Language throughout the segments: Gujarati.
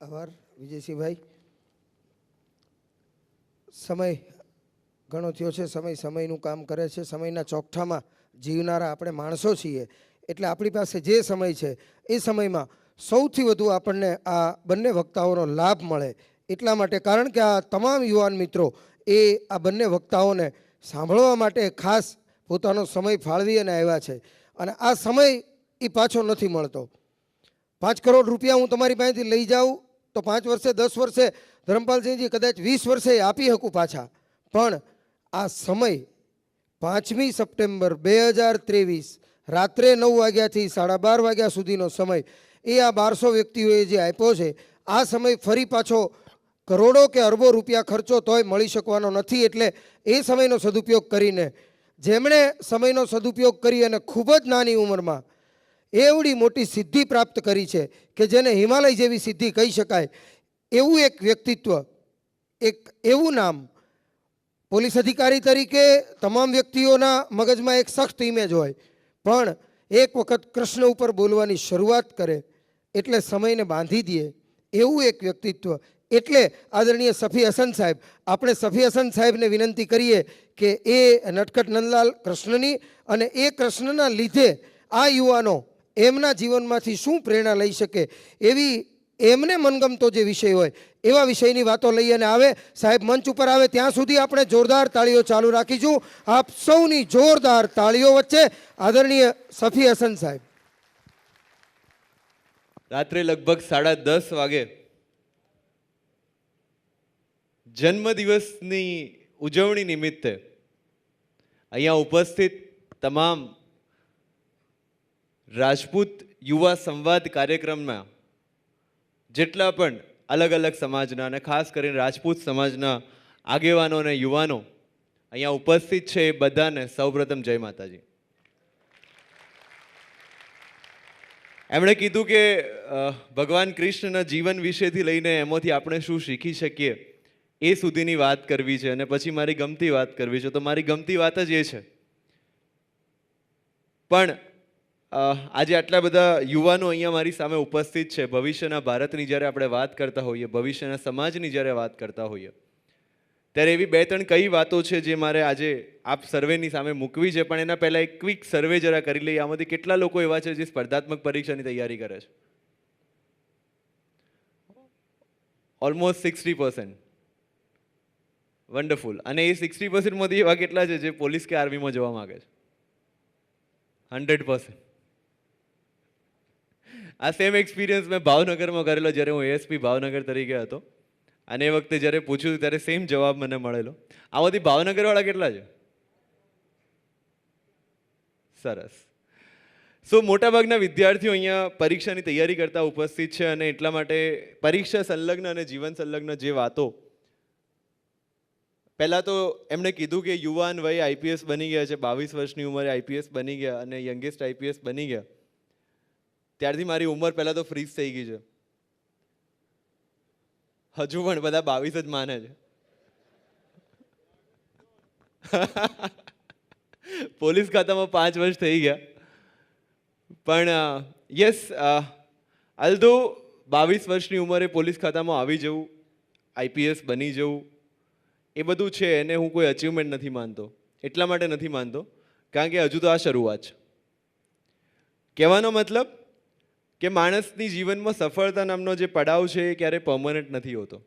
આભાર વિજયસિંહભાઈ. સમય ઘણો થયો છે. સમય સમયનું કામ કરે છે. સમયના ચોકઠામાં જીવનારા આપણે માણસો છીએ. એટલે આપણી પાસે જે સમય છે એ સમયમાં સૌથી વધુ આપણને આ બંને વક્તાઓનો લાભ મળે એટલા માટે, કારણ કે આ તમામ યુવાન મિત્રો એ આ બંને વક્તાઓને સાંભળવા માટે ખાસ પોતાનો સમય ફાળવી અને આવ્યા છે. અને આ સમય એ પાછો નથી મળતો. 5 કરોડ રૂપિયા હું તમારી પાસેથી લઈ જાઉં તો 5 વર્ષે 10 વર્ષે ધર્મપાલસિંહજી કદાચ 20 વર્ષે આપી શકું પાછા, પણ આ સમય 5મી સપ્ટેમ્બર 2023 રાત્રે 9 વાગ્યાથી 12:30 વાગ્યા સુધીનો સમય એ આ 1200 વ્યક્તિઓએ જે આપ્યો છે, આ સમય ફરી પાછો કરોડો કે અરબો રૂપિયા ખર્ચો તોય મળી શકવાનો નથી. એટલે એ સમયનો સદુપયોગ કરીને જેમણે સમયનો સદુપયોગ કરી અને ખૂબ જ નાની ઉંમરમાં એવડી મોટી સિદ્ધિ પ્રાપ્ત કરી છે કે જેને હિમાલય જેવી સિદ્ધિ કહી શકાય, એવું એક વ્યક્તિત્વ, એક એવું નામ. પોલીસ અધિકારી તરીકે તમામ વ્યક્તિઓના મગજમાં એક સખ્ત ઇમેજ હોય, પણ એક વખત કૃષ્ણ ઉપર બોલવાની શરૂઆત કરે એટલે સમયને બાંધી દે એવું એક વ્યક્તિત્વ. એટલે આદરણીય સફી હસન સાહેબ, આપણે સફી હસન સાહેબને વિનંતી કરીએ કે એ નટખટ નંદલાલ કૃષ્ણની અને એ કૃષ્ણના લીધે આ યુવાનો એમના જીવનમાંથી શું પ્રેરણા લઈ શકે એવી એમને મનગમતો જે વિષય હોય એવા વિષયની વાતો લઈ અને આવે. સાહેબ મંચ ઉપર આવે ત્યાં સુધી આપણે જોરદાર તાળીઓ ચાલુ રાખીશું. આપ સૌની જોરદાર તાળીઓ વચ્ચે આદરણીય સફી હસન સાહેબ. રાત્રે લગભગ 10:30 વાગે જન્મદિવસની ઉજવણી નિમિત્તે અહીંયા ઉપસ્થિત તમામ રાજપૂત યુવા સંવાદ કાર્યક્રમમાં જેટલા પણ અલગ અલગ સમાજના અને ખાસ કરીને રાજપૂત સમાજના આગેવાનો અને યુવાનો અહીંયા ઉપસ્થિત છે એ બધાને સૌપ્રથમ જય માતાજી. એમણે કીધું કે ભગવાન કૃષ્ણના જીવન વિશેથી લઈને એમાંથી આપણે શું શીખી શકીએ એ સુધીની વાત કરવી છે અને પછી મારી ગમતી વાત કરવી છે. તો મારી ગમતી વાત જ એ છે. પણ આજે આટલા બધા યુવાનો અહીંયા મારી સામે ઉપસ્થિત છે. ભવિષ્યના ભારતની જ્યારે આપણે વાત કરતા હોઈએ, ભવિષ્યના સમાજની જ્યારે વાત કરતા હોઈએ, ત્યારે એવી 2-3 કઈ વાતો છે જે મારે આજે આપ સર્વેની સામે મૂકવી છે. પણ એના પહેલાં એક ક્વિક સર્વે જરા કરી લઈએ. આમાંથી કેટલા લોકો એવા છે જે સ્પર્ધાત્મક પરીક્ષાની તૈયારી કરે છે? ઓલમોસ્ટ 60%. વન્ડરફુલ. અને એ 60% માંથી એવા કેટલા છે જે પોલીસ કે આર્મીમાં જવા માંગે છે? 100%. આ સેમ એક્સપિરિયન્સ મેં ભાવનગરમાં કરેલો જ્યારે હું એએસપી ભાવનગર તરીકે હતો. અને એ વખતે જ્યારે પૂછ્યું ત્યારે સેમ જવાબ મને મળેલો. આમાંથી ભાવનગરવાળા કેટલા છે? સરસ. સો મોટાભાગના વિદ્યાર્થીઓ અહીંયા પરીક્ષાની તૈયારી કરતા ઉપસ્થિત છે અને એટલા માટે પરીક્ષા સંલગ્ન અને જીવન સંલગ્ન જે વાતો, પહેલાં તો એમણે કીધું કે યુવાન વય આઈપીએસ બની ગયા છે, 22 વર્ષની ઉંમરે આઈપીએસ બની ગયા અને યંગેસ્ટ આઈપીએસ બની ગયા. ત્યારથી મારી ઉંમર પહેલાં તો ફ્રીઝ થઈ ગઈ છે. હજુ પણ બધા 22 જ માને છે. પોલીસ ખાતામાં 5 વર્ષ થઈ ગયા. પણ યસ, અલ્ધો 22 વર્ષની ઉંમરે પોલીસ ખાતામાં આવી જવું, આઈપીએસ બની જવું, એ બધું છે એને હું કોઈ અચીવમેન્ટ નથી માનતો. એટલા માટે નથી માનતો કારણ કે હજુ તો આ શરૂઆત છે. કહેવાનો મતલબ કે માણસની જીવનમાં સફળતા નામનો જે પડાવ છે એ ક્યારેય પરમનન્ટ નથી હોતો.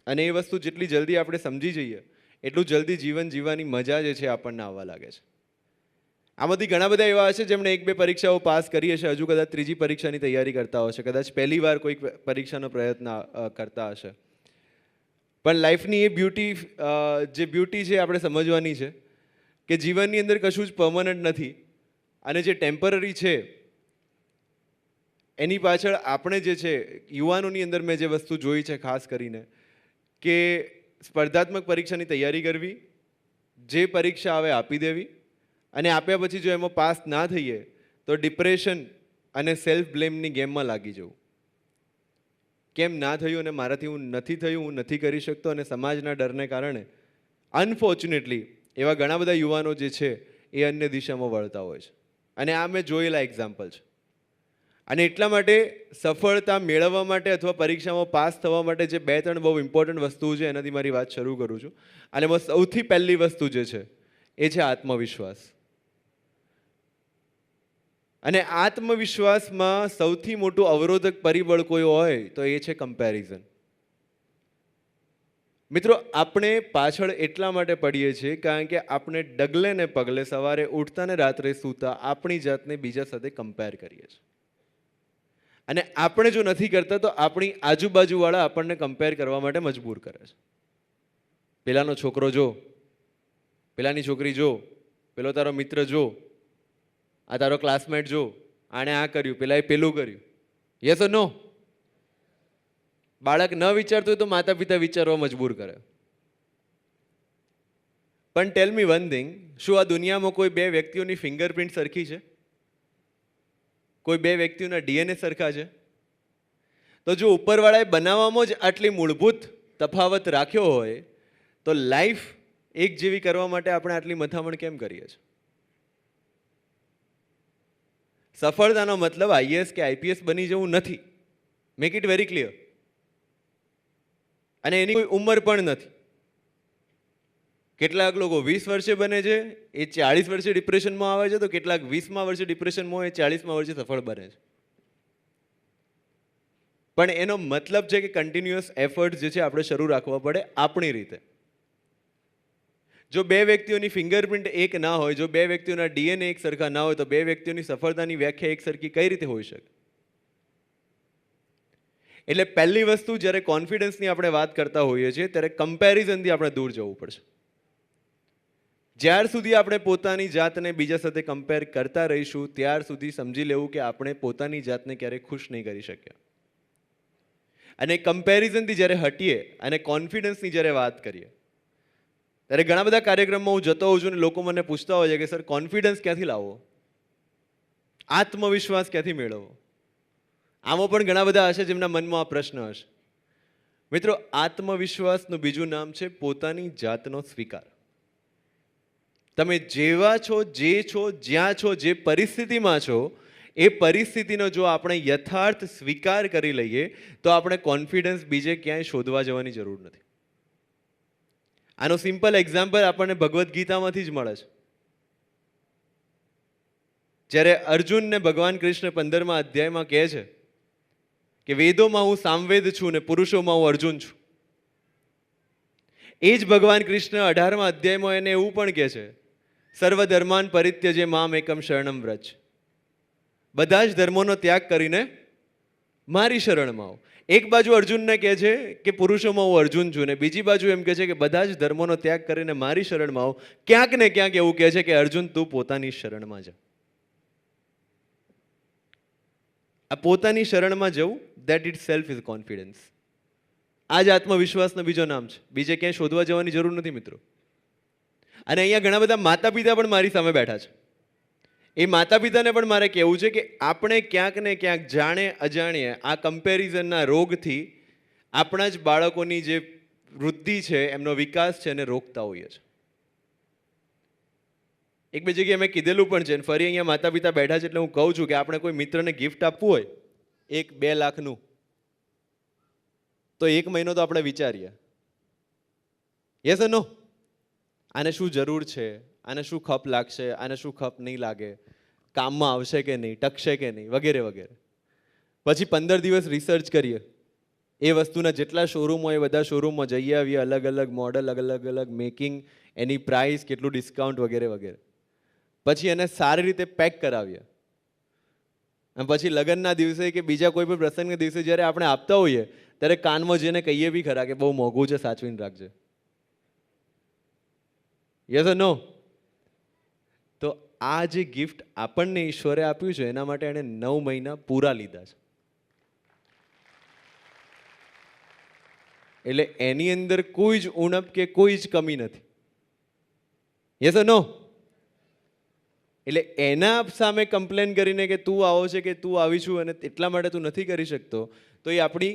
અને એ વસ્તુ જેટલી જલ્દી આપણે સમજી જઈએ એટલું જલ્દી જીવન જીવવાની મજા જે છે આપણને આવવા લાગે છે. આમાંથી ઘણા બધા એવા હશે જેમણે 1-2 પરીક્ષાઓ પાસ કરી હશે, હજુ કદાચ 3જી પરીક્ષાની તૈયારી કરતા હશે, કદાચ પહેલી વાર કોઈક પરીક્ષાનો પ્રયત્ન કરતા હશે. પણ લાઈફની એ બ્યુટી છે આપણે સમજવાની છે કે જીવનની અંદર કશું જ પરમનન્ટ નથી અને જે ટેમ્પરરી છે એની પાછળ આપણે જે છે યુવાનોની અંદર મેં જે વસ્તુ જોઈ છે ખાસ કરીને કે સ્પર્ધાત્મક પરીક્ષાની તૈયારી કરવી, જે પરીક્ષા આવે આપી દેવી અને આપ્યા પછી જો એમાં પાસ ના થઈએ તો ડિપ્રેશન અને સેલ્ફ બ્લેમની ગેમમાં લાગી જવું. કેમ ના થયું અને મારાથી હું નથી કરી શકતો, અને સમાજના ડરને કારણે અનફોર્ચ્યુનેટલી એવા ઘણા બધા યુવાનો જે છે એ અન્ય દિશામાં વળતા હોય છે. અને આ મેં જોયેલા એક્ઝામ્પલ છે. અને એટલા માટે સફળતા મેળવવા માટે અથવા પરીક્ષામાં પાસ થવા માટે જે 2-3 બહુ ઇમ્પોર્ટન્ટ વસ્તુઓ છે એનાથી મારી વાત શરૂ કરું છું. અને એમાં સૌથી પહેલી વસ્તુ જે છે એ છે આત્મવિશ્વાસ. અને આત્મવિશ્વાસમાં સૌથી મોટું અવરોધક પરિબળ કોઈ હોય તો એ છે કમ્પેરિઝન. મિત્રો, આપણે પાછળ એટલા માટે પડીએ છીએ કારણ કે આપણે ડગલે ને પગલે સવારે ઉઠતા ને રાત્રે સૂતા આપણી જાતને બીજા સાથે કમ્પેર કરીએ છીએ. અને આપણે જો નથી કરતા તો આપણી આજુબાજુવાળા આપણને કમ્પેર કરવા માટે મજબૂર કરે છે. પેલાનો છોકરો જો, પેલાની છોકરી જો, પેલો તારો મિત્ર જો, આ તારો ક્લાસમેટ જો, આણે આ કર્યું, પેલાએ પેલું કર્યું. યસ ઓર નો? બાળક ન વિચારતું હોય તો માતા પિતા વિચારવા મજબૂર કરે. પણ ટેલ મી વન થિંગ, શું આ દુનિયામાં કોઈ 2 વ્યક્તિઓની ફિંગરપ્રિન્ટ સરખી છે? કોઈ 2 વ્યક્તિઓના ડીએનએ સરખા છે? તો જો ઉપરવાળાએ બનાવવામાં જ આટલી મૂળભૂત તફાવત રાખ્યો હોય તો લાઈફ એક જેવી કરવા માટે આપણે આટલી મથામણ કેમ કરીએ છીએ? સફળતાનો મતલબ આઈએએસ કે આઈપીએસ બની જવું નથી. Make it very clear. અને એની કોઈ ઉંમર પણ નથી. કેટલાક લોકો 20 વર્ષે બને છે, એ 40 વર્ષે ડિપ્રેશનમાં આવે છે, તો કેટલાક 20મા વર્ષે ડિપ્રેશનમાં હોય, 40મા વર્ષે સફળ બને છે. પણ એનો મતલબ છે કે કન્ટિન્યુઅસ એફર્ટ જે છે આપણે શરૂ રાખવા પડે આપણી રીતે. જો 2 વ્યક્તિઓની ફિંગરપ્રિન્ટ એક ના હોય, જો 2 વ્યક્તિઓના ડીએનએ એક સરખા ના હોય, તો 2 વ્યક્તિઓની સફળતાની વ્યાખ્યા એક સરખી કઈ રીતે હોઈ શકે? એટલે પહેલી વસ્તુ, જ્યારે કોન્ફિડન્સની આપણે વાત કરતા હોઈએ છીએ ત્યારે કમ્પેરિઝનથી આપણે દૂર જવું પડશે. જ્યાર સુધી આપણે પોતાની જાતને બીજા સાથે કમ્પેર કરતા રહીશું ત્યાર સુધી સમજી લેવું કે આપણે પોતાની જાતને ક્યારેય ખુશ નહીં કરી શક્યા. અને કમ્પેરિઝનથી જ્યારે હટીએ અને કોન્ફિડન્સની જ્યારે વાત કરીએ ત્યારે ઘણા બધા કાર્યક્રમમાં હું જતો હોઉં છું અને લોકો મને પૂછતા હોય છે કે સર, કોન્ફિડન્સ ક્યાંથી લાવવો, આત્મવિશ્વાસ ક્યાંથી મેળવવો? આમાં પણ ઘણા બધા હશે જેમના મનમાં આ પ્રશ્ન હશે. મિત્રો, આત્મવિશ્વાસનું બીજું નામ છે પોતાની જાતનો સ્વીકાર. તમે જેવા છો, જે છો, જ્યાં છો, જે પરિસ્થિતિમાં છો, એ પરિસ્થિતિનો જો આપણે યથાર્થ સ્વીકાર કરી લઈએ તો આપણે કોન્ફિડન્સ બીજે ક્યાંય શોધવા જવાની જરૂર નથી. આનો સિમ્પલ એક્ઝામ્પલ આપણને ભગવદ્ ગીતામાંથી જ મળે છે. જ્યારે અર્જુનને ભગવાન કૃષ્ણ 15મા અધ્યાયમાં કહે છે કે વેદોમાં હું સામવેદ છું ને પુરુષોમાં હું અર્જુન છું. એ જ ભગવાન કૃષ્ણ 18મા અધ્યાયમાં એને એવું પણ કહે છે, સર્વધર્માન પરિત્યજે મામ એકમ શરણમ વ્રજ. બધા જ ધર્મોનો ત્યાગ કરીને મારી શરણમાં આવો. એક બાજુ અર્જુનને કહે છે કે પુરુષોમાં હું અર્જુન છું, ને બીજી બાજુ એમ કહે છે કે બધા જ ધર્મોનો ત્યાગ કરીને મારી શરણમાં આવો. ક્યાંક ને ક્યાંક એવું કહે છે કે અર્જુન, તું પોતાની શરણમાં જા. આ પોતાની શરણમાં જવું, that it self is confidence. આ જ આત્મવિશ્વાસનો બીજો નામ છે. બીજે ક્યાંય શોધવા જવાની જરૂર નથી મિત્રો. અને અહીંયા ઘણા બધા માતા પિતા પણ મારી સામે બેઠા છે. એ માતા પિતાને પણ મારે કહેવું છે કે આપણે ક્યાંક ને ક્યાંક જાણે અજાણીએ આ કમ્પેરિઝનના રોગથી આપણા જ બાળકોની જે વૃદ્ધિ છે, એમનો વિકાસ છે, એને રોકતા હોઈએ છીએ. એક બે જગ્યાએ મેં કીધેલું પણ છે, ફરી અહીંયા માતા પિતા બેઠા છે એટલે હું કહું છું કે આપણે કોઈ મિત્રને ગિફ્ટ આપવું હોય 1-2 લાખનું, તો 1 મહિનો તો આપણે વિચારીએ, યસ ઓર નો? આને શું જરૂર છે, આને શું ખપ લાગશે, આને શું ખપ નહીં લાગે, કામમાં આવશે કે નહીં, ટકશે કે નહીં, વગેરે વગેરે. પછી 15 દિવસ રિસર્ચ કરીએ, એ વસ્તુના જેટલા શોરૂમ હોય એ બધા શોરૂમમાં જઈ આવીએ, અલગ અલગ મોડલ, અલગ અલગ મેકિંગ, એની પ્રાઇસ, કેટલું ડિસ્કાઉન્ટ વગેરે વગેરે. પછી એને સારી રીતે પેક કરાવીએ. અને પછી લગ્નના દિવસે કે બીજા કોઈ પણ પ્રસંગના દિવસે જ્યારે આપણે આપતા હોઈએ ત્યારે કાનમાં જઈને કહીએ બી ખરા કે બહુ મોંઘું છે, સાચવીને રાખજે. યસ ઓર નો? તો આ જે ગિફ્ટ આપણને ઈશ્વરે આપ્યું છે એના માટે એણે 9 મહિના પૂરા લીધા છે. એટલે એની અંદર કોઈ જ ઉણપ કે કોઈ જ કમી નથી. યસ ઓર નો? એટલે એના સામે કમ્પ્લેન કરીને કે તું આવો છે કે તું આવી છું અને એટલા માટે તું નથી કરી શકતો, તો એ આપણી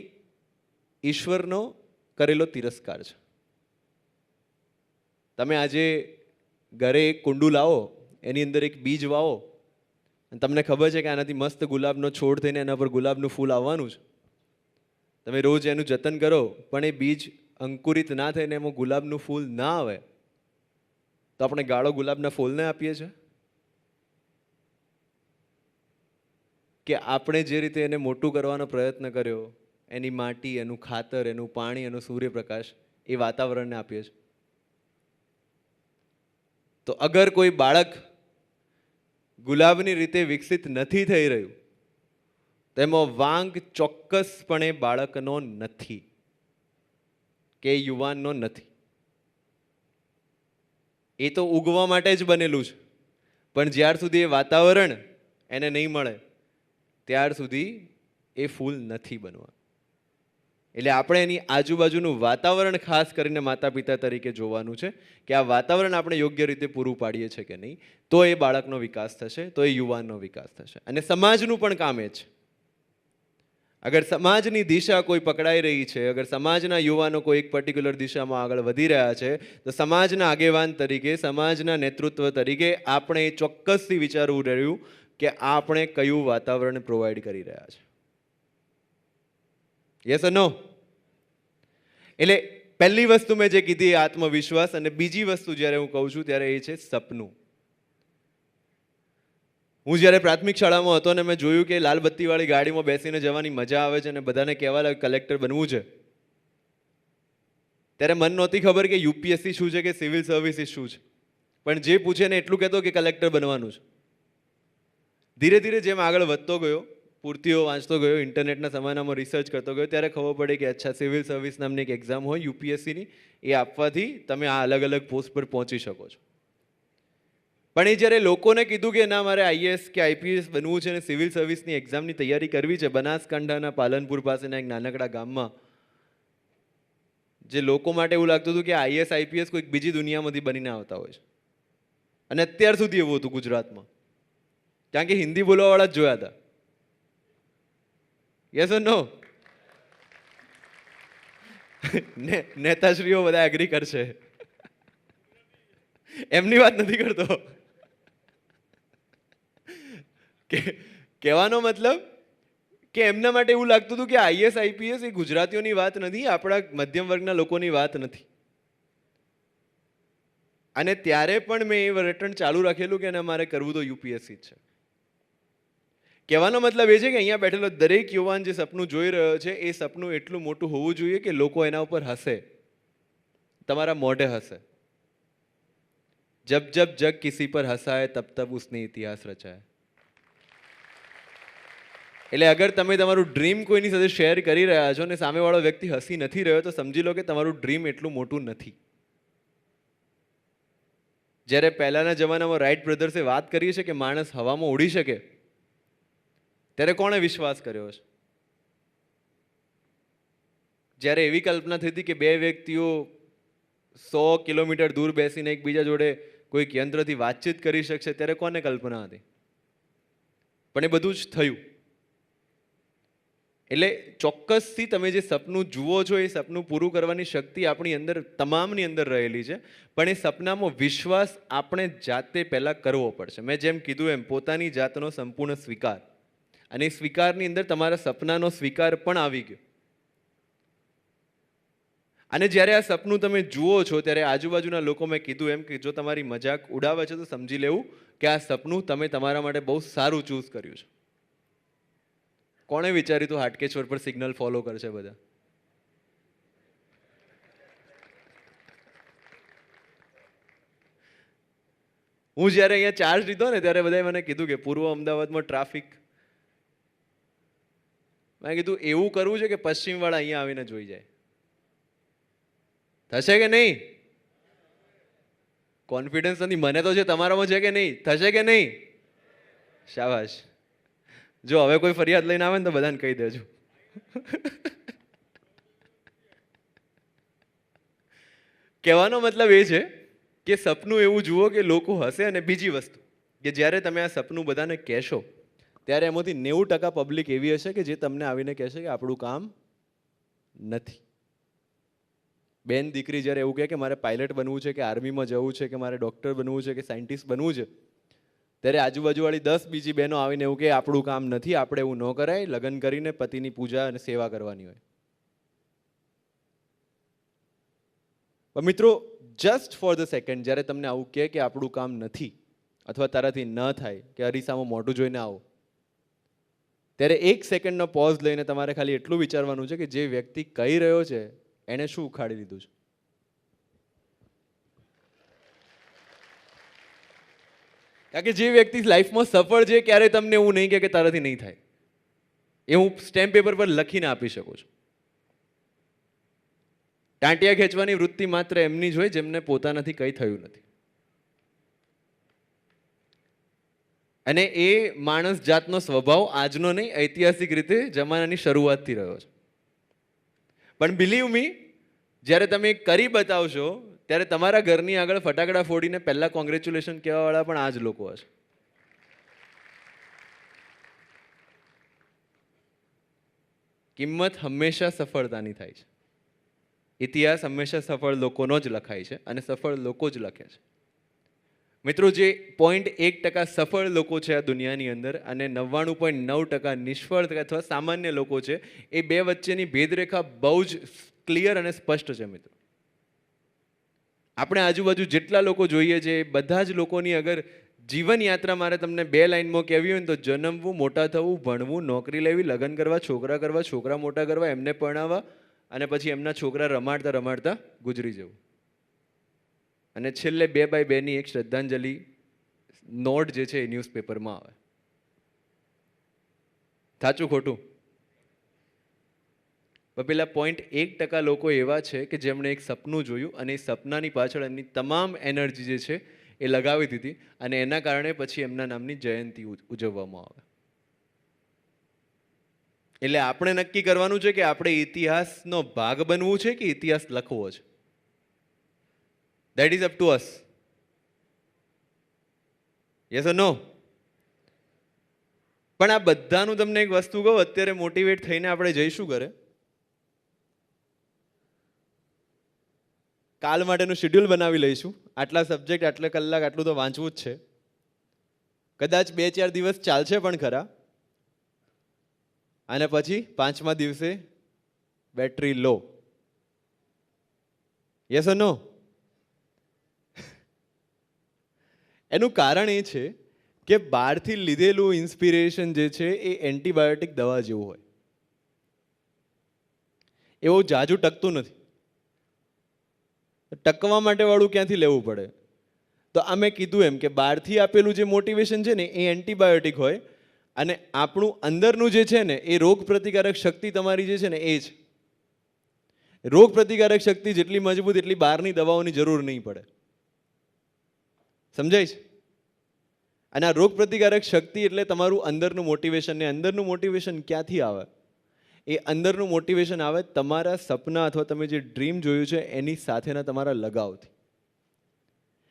ઈશ્વરનો કરેલો તિરસ્કાર છે. તમે આજે ઘરે એક કુંડું લાવો, એની અંદર એક બીજ વાવો, અને તમને ખબર છે કે આનાથી મસ્ત ગુલાબનો છોડ થઈને એના પર ગુલાબનું ફૂલ આવવાનું છે. તમે રોજ એનું જતન કરો પણ એ બીજ અંકુરિત ના થઈને એમાં ગુલાબનું ફૂલ ના આવે તો આપણે ગાળો ગુલાબના ફૂલને આપીએ છીએ કે આપણે જે રીતે એને મોટું કરવાનો પ્રયત્ન કર્યો, એની માટી, એનું ખાતર, એનું પાણી, એનો સૂર્યપ્રકાશ એ વાતાવરણને આપીએ છીએ. તો અગર કોઈ બાળક ગુલાબની રીતે વિકસિત નથી થઈ રહ્યું તો એમાં વાંક ચોક્કસપણે બાળકનો નથી કે યુવાનનો નથી. એ તો ઉગવા માટે જ બનેલું છે, પણ જ્યાર સુધી એ વાતાવરણ એને નહીં મળે ત્યાર સુધી એ ફૂલ નથી બનવા. એટલે આપણે એની આજુબાજુનું વાતાવરણ ખાસ કરીને માતા પિતા તરીકે જોવાનું છે કે આ વાતાવરણ આપણે યોગ્ય રીતે પૂરું પાડીએ છીએ કે નહીં, તો એ બાળકનો વિકાસ થશે, તો એ યુવાનનો વિકાસ થશે. અને સમાજનું પણ કામ એ છે. અગર સમાજની દિશા કોઈ પકડાઈ રહી છે, અગર સમાજના યુવાનો કોઈ એક પર્ટિક્યુલર દિશામાં આગળ વધી રહ્યા છે, તો સમાજના આગેવાન તરીકે, સમાજના નેતૃત્વ તરીકે આપણે એ ચોક્કસથી વિચારવું રહ્યું કે આપણે કયું વાતાવરણ પ્રોવાઈડ કરી રહ્યા છે. યસ ઓર નો? એટલે પહેલી વસ્તુ મેં જે કીધી એ આત્મવિશ્વાસ, અને બીજી વસ્તુ જ્યારે હું કહું છું ત્યારે એ છે સપનું. હું જ્યારે પ્રાથમિક શાળામાં હતો ને મેં જોયું કે લાલ બત્તીવાળી ગાડીમાં બેસીને જવાની મજા આવે છે અને બધાને કહેવા લાગે કલેક્ટર બનવું છે, ત્યારે મન નહોતી ખબર કે યુપીએસસી શું છે કે સિવિલ સર્વિસીસ શું છે, પણ જે પૂછે ને એટલું કહેતો કે કલેક્ટર બનવાનું છે. ધીરે ધીરે જેમ આગળ વધતો ગયો, પૂર્તિઓ વાંચતો ગયો, ઇન્ટરનેટના જમાનામાં રિસર્ચ કરતો ગયો, ત્યારે ખબર પડી કે અચ્છા સિવિલ સર્વિસ નામની એક એક્ઝામ હોય યુપીએસસીની, એ આપવાથી તમે આ અલગ અલગ પોસ્ટ પર પહોંચી શકો છો. પણ એ જ્યારે લોકોને કીધું કે ના મારે આઈએએસ કે આઈપીએસ બનવું છે અને સિવિલ સર્વિસની એક્ઝામની તૈયારી કરવી છે, બનાસકાંઠાના પાલનપુર પાસેના એક નાનકડા ગામમાં જે લોકો માટે એવું લાગતું હતું કે આઈએએસ આઈપીએસ કોઈક બીજી દુનિયામાંથી બનીને આવતા હોય છે. અને અત્યાર સુધી એવું હતું ગુજરાતમાં, કારણ કે હિન્દી બોલવાવાળા જ જોયા હતા. યસ ઓર નો? નેતાશ્રીઓ બધા એગ્રી કરશે, એમની વાત નથી કરતો. કે કહેવાનો મતલબ કે એમના માટે એવું લાગતું હતું કે આઈએસ આઈપીએસ એ ગુજરાતીઓની વાત નથી, આપણા મધ્યમ વર્ગના લોકોની વાત નથી. અને ત્યારે પણ મેં એ રટણ ચાલુ રાખેલું કે મારે કરવું તો યુપીએસસી જ છે. કહેવાનો મતલબ એ છે કે અહીંયા બેઠેલો દરેક યુવાન જે સપનું જોઈ રહ્યો છે એ સપનું એટલું મોટું હોવું જોઈએ કે લોકો એના ઉપર હસે, તમારા મોઢે હસે. જબ જબ જગ કિસી પર હસાય તબ તબ ઉસને ઇતિહાસ રચાય. એટલે અગર તમે તમારું ડ્રીમ કોઈની સાથે શેર કરી રહ્યા છો ને સામેવાળો વ્યક્તિ હસી નથી રહ્યો તો સમજી લો કે તમારું ડ્રીમ એટલું મોટું નથી. જ્યારે પહેલાના જમાનામાં રાઇટ બ્રધર્સે વાત કરી છે કે માણસ હવામાં ઉડી શકે, ત્યારે કોણે વિશ્વાસ કર્યો છે? જ્યારે એવી કલ્પના થઈ હતી કે બે વ્યક્તિઓ 100 કિલોમીટર દૂર બેસીને એકબીજા જોડે કોઈક યંત્રથી વાતચીત કરી શકશે, ત્યારે કોને કલ્પના હતી? પણ એ બધું જ થયું. એટલે ચોક્કસથી તમે જે સપનું જુઓ છો એ સપનું પૂરું કરવાની શક્તિ આપણી અંદર તમામની અંદર રહેલી છે, પણ એ સપનામાં વિશ્વાસ આપણે જાતે પહેલાં કરવો પડશે. મેં જેમ કીધું એમ પોતાની જાતનો સંપૂર્ણ સ્વીકાર, અને એ સ્વીકારની અંદર તમારા સપનાનો સ્વીકાર પણ આવી ગયો. અને જ્યારે આ સપનું તમે જુઓ છો ત્યારે આજુબાજુના લોકો, મેં કીધું એમ કે જો તમારી મજાક ઉડાવે છે તો સમજી લેવું કે આ સપનું તમે તમારા માટે બહુ સારું ચૂઝ કર્યું છે. કોણે વિચાર્યું હતું હાટકેશ્વર પર સિગ્નલ ફોલો કરશે બધા? હું જ્યારે અહીંયા ચાર્જ લીધો ને ત્યારે બધાએ મને કીધું કે પૂર્વ અમદાવાદમાં ટ્રાફિક. મેં કીધું એવું કરવું છે કે પશ્ચિમવાળા અહીંયા આવીને જોઈ જાય. થશે કે નહીં? કોન્ફિડન્સ નથી, મને તો છે, તમારામાં છે કે નહીં? થશે કે નહીં? શાબાશ. જો હવે કોઈ ફરિયાદ લઈને આવે ને તો બધાને કહી દેજો. કહેવાનો મતલબ એ છે કે સપનું એવું જુઓ કે લોકો હશે. અને બીજી વસ્તુ કે જ્યારે તમે આ સપનું બધાને કહેશો ત્યારે એમાંથી 90% પબ્લિક એવી હશે કે જે તમને આવીને કહેશે કે આપણું કામ નથી. બેન દીકરી જ્યારે એવું કહે કે મારે પાયલટ બનવું છે કે આર્મીમાં જવું છે કે મારે ડૉક્ટર બનવું છે કે સાયન્ટિસ્ટ બનવું છે, ત્યારે આજુબાજુવાળી 10 બીજી બહેનો આવીને એવું કે આપણું કામ નથી, આપણે એવું ન કરાય, લગ્ન કરીને પતિની પૂજા અને સેવા કરવાની હોય. પણ મિત્રો, જસ્ટ ફોર ધ સેકન્ડ જ્યારે તમને આવું કહે કે આપણું કામ નથી અથવા તારાથી ન થાય કે અરીસામાં મોઢું જોઈને આવો, ત્યારે 1 સેકન્ડનો પોઝ લઈને તમારે ખાલી એટલું વિચારવાનું છે કે જે વ્યક્તિ કહી રહ્યો છે એણે શું ઉખાડી લીધું છે. કારણ કે જે વ્યક્તિ લાઈફમાં સફળ છે ક્યારે તમને એવું નહીં કહે કે તારાથી નહીં થાય. એ હું સ્ટેમ્પ પેપર પર લખીને આપી શકું છું. ટાંટિયા ખેંચવાની વૃત્તિ માત્ર એમની જ હોય જેમને પોતાનાથી કંઈ થયું નથી. અને એ માણસ જાતનો સ્વભાવ આજનો નહીં, ઐતિહાસિક રીતે જમાનાની શરૂઆતથી રહ્યો છે. પણ બિલીવ મી, જ્યારે તમે કરી બતાવશો ત્યારે તમારા ઘરની આગળ ફટાકડા ફોડીને પહેલા કોંગ્રેચ્યુલેશન કહેવાવાળા પણ આ જ લોકો હશે. કિંમત હંમેશા સફળતાની થાય છે. ઇતિહાસ હંમેશા સફળ લોકોનો જ લખાય છે અને સફળ લોકો જ લખે છે. મિત્રો, જે 0.1% સફળ લોકો છે આ દુનિયાની અંદર અને 99.9% નિષ્ફળ અથવા સામાન્ય લોકો છે, એ બે વચ્ચેની ભેદરેખા બહુ જ ક્લિયર અને સ્પષ્ટ છે. મિત્રો, આપણે આજુબાજુ જેટલા લોકો જોઈએ છે એ બધા જ લોકોની અગર જીવન યાત્રા મારે તમને 2 લાઇનમાં કહેવી હોય ને તો જન્મવું, મોટા થવું, ભણવું, નોકરી લેવી, લગ્ન કરવા, છોકરા મોટા કરવા, એમને પરણાવવા અને પછી એમના છોકરા રમાડતા રમાડતા ગુજરી જવું. અને છેલ્લે 2x2ની એક શ્રદ્ધાંજલિ નોટ જે છે એ ન્યૂઝપેપરમાં આવે. સાચું ખોટું? પેલા 0.1% લોકો એવા છે કે જેમણે એક સપનું જોયું અને એ સપનાની પાછળ એમની તમામ એનર્જી જે છે એ લગાવી દીધી અને એના કારણે પછી એમના નામની જયંતિ ઉજવવામાં આવે. એટલે આપણે નક્કી કરવાનું છે કે આપણે ઇતિહાસનો ભાગ બનવું છે કે ઇતિહાસ લખવો છે. That is up to us. Yes or no? પણ આ બધાનું તમને એક વસ્તુ કહું, અત્યારે મોટિવેટ થઈને આપણે જઈશું ઘરે, કાલ માટેનું શેડ્યુલ બનાવી લઈશું. આટલા સબ્જેક્ટ, આટલા કલાક, આટલું તો વાંચવું જ છે. કદાચ 2-4 દિવસ ચાલશે પણ ખરા, અને પછી 5મા દિવસે બેટરી લો. યસ ઓર નો? એનું કારણ એ છે કે બહારથી લીધેલું ઇન્સ્પિરેશન જે છે એ એન્ટીબાયોટિક દવા જેવું હોય. એવું જાજુ ટકતું નથી. ટકવા માટે વાળું ક્યાંથી લેવું પડે? તો આ મેં કીધું એમ કે બહારથી આપેલું જે મોટિવેશન છે ને એ એન્ટીબાયોટિક હોય અને આપણું અંદરનું જે છે ને એ રોગ પ્રતિકારક શક્તિ તમારી જે છે ને એ જ. રોગ પ્રતિકારક શક્તિ જેટલી મજબૂત એટલી બહારની દવાઓની જરૂર નહીં પડે. સમજાય છે? અને આ રોગ પ્રતિકારક શક્તિ એટલે તમારું અંદરનું મોટિવેશન. ને અંદરનું મોટિવેશન ક્યાંથી આવે? એ અંદરનું મોટિવેશન આવે તમારા સપના અથવા તમે જે ડ્રીમ જોયું છે એની સાથેના તમારા લગાવથી.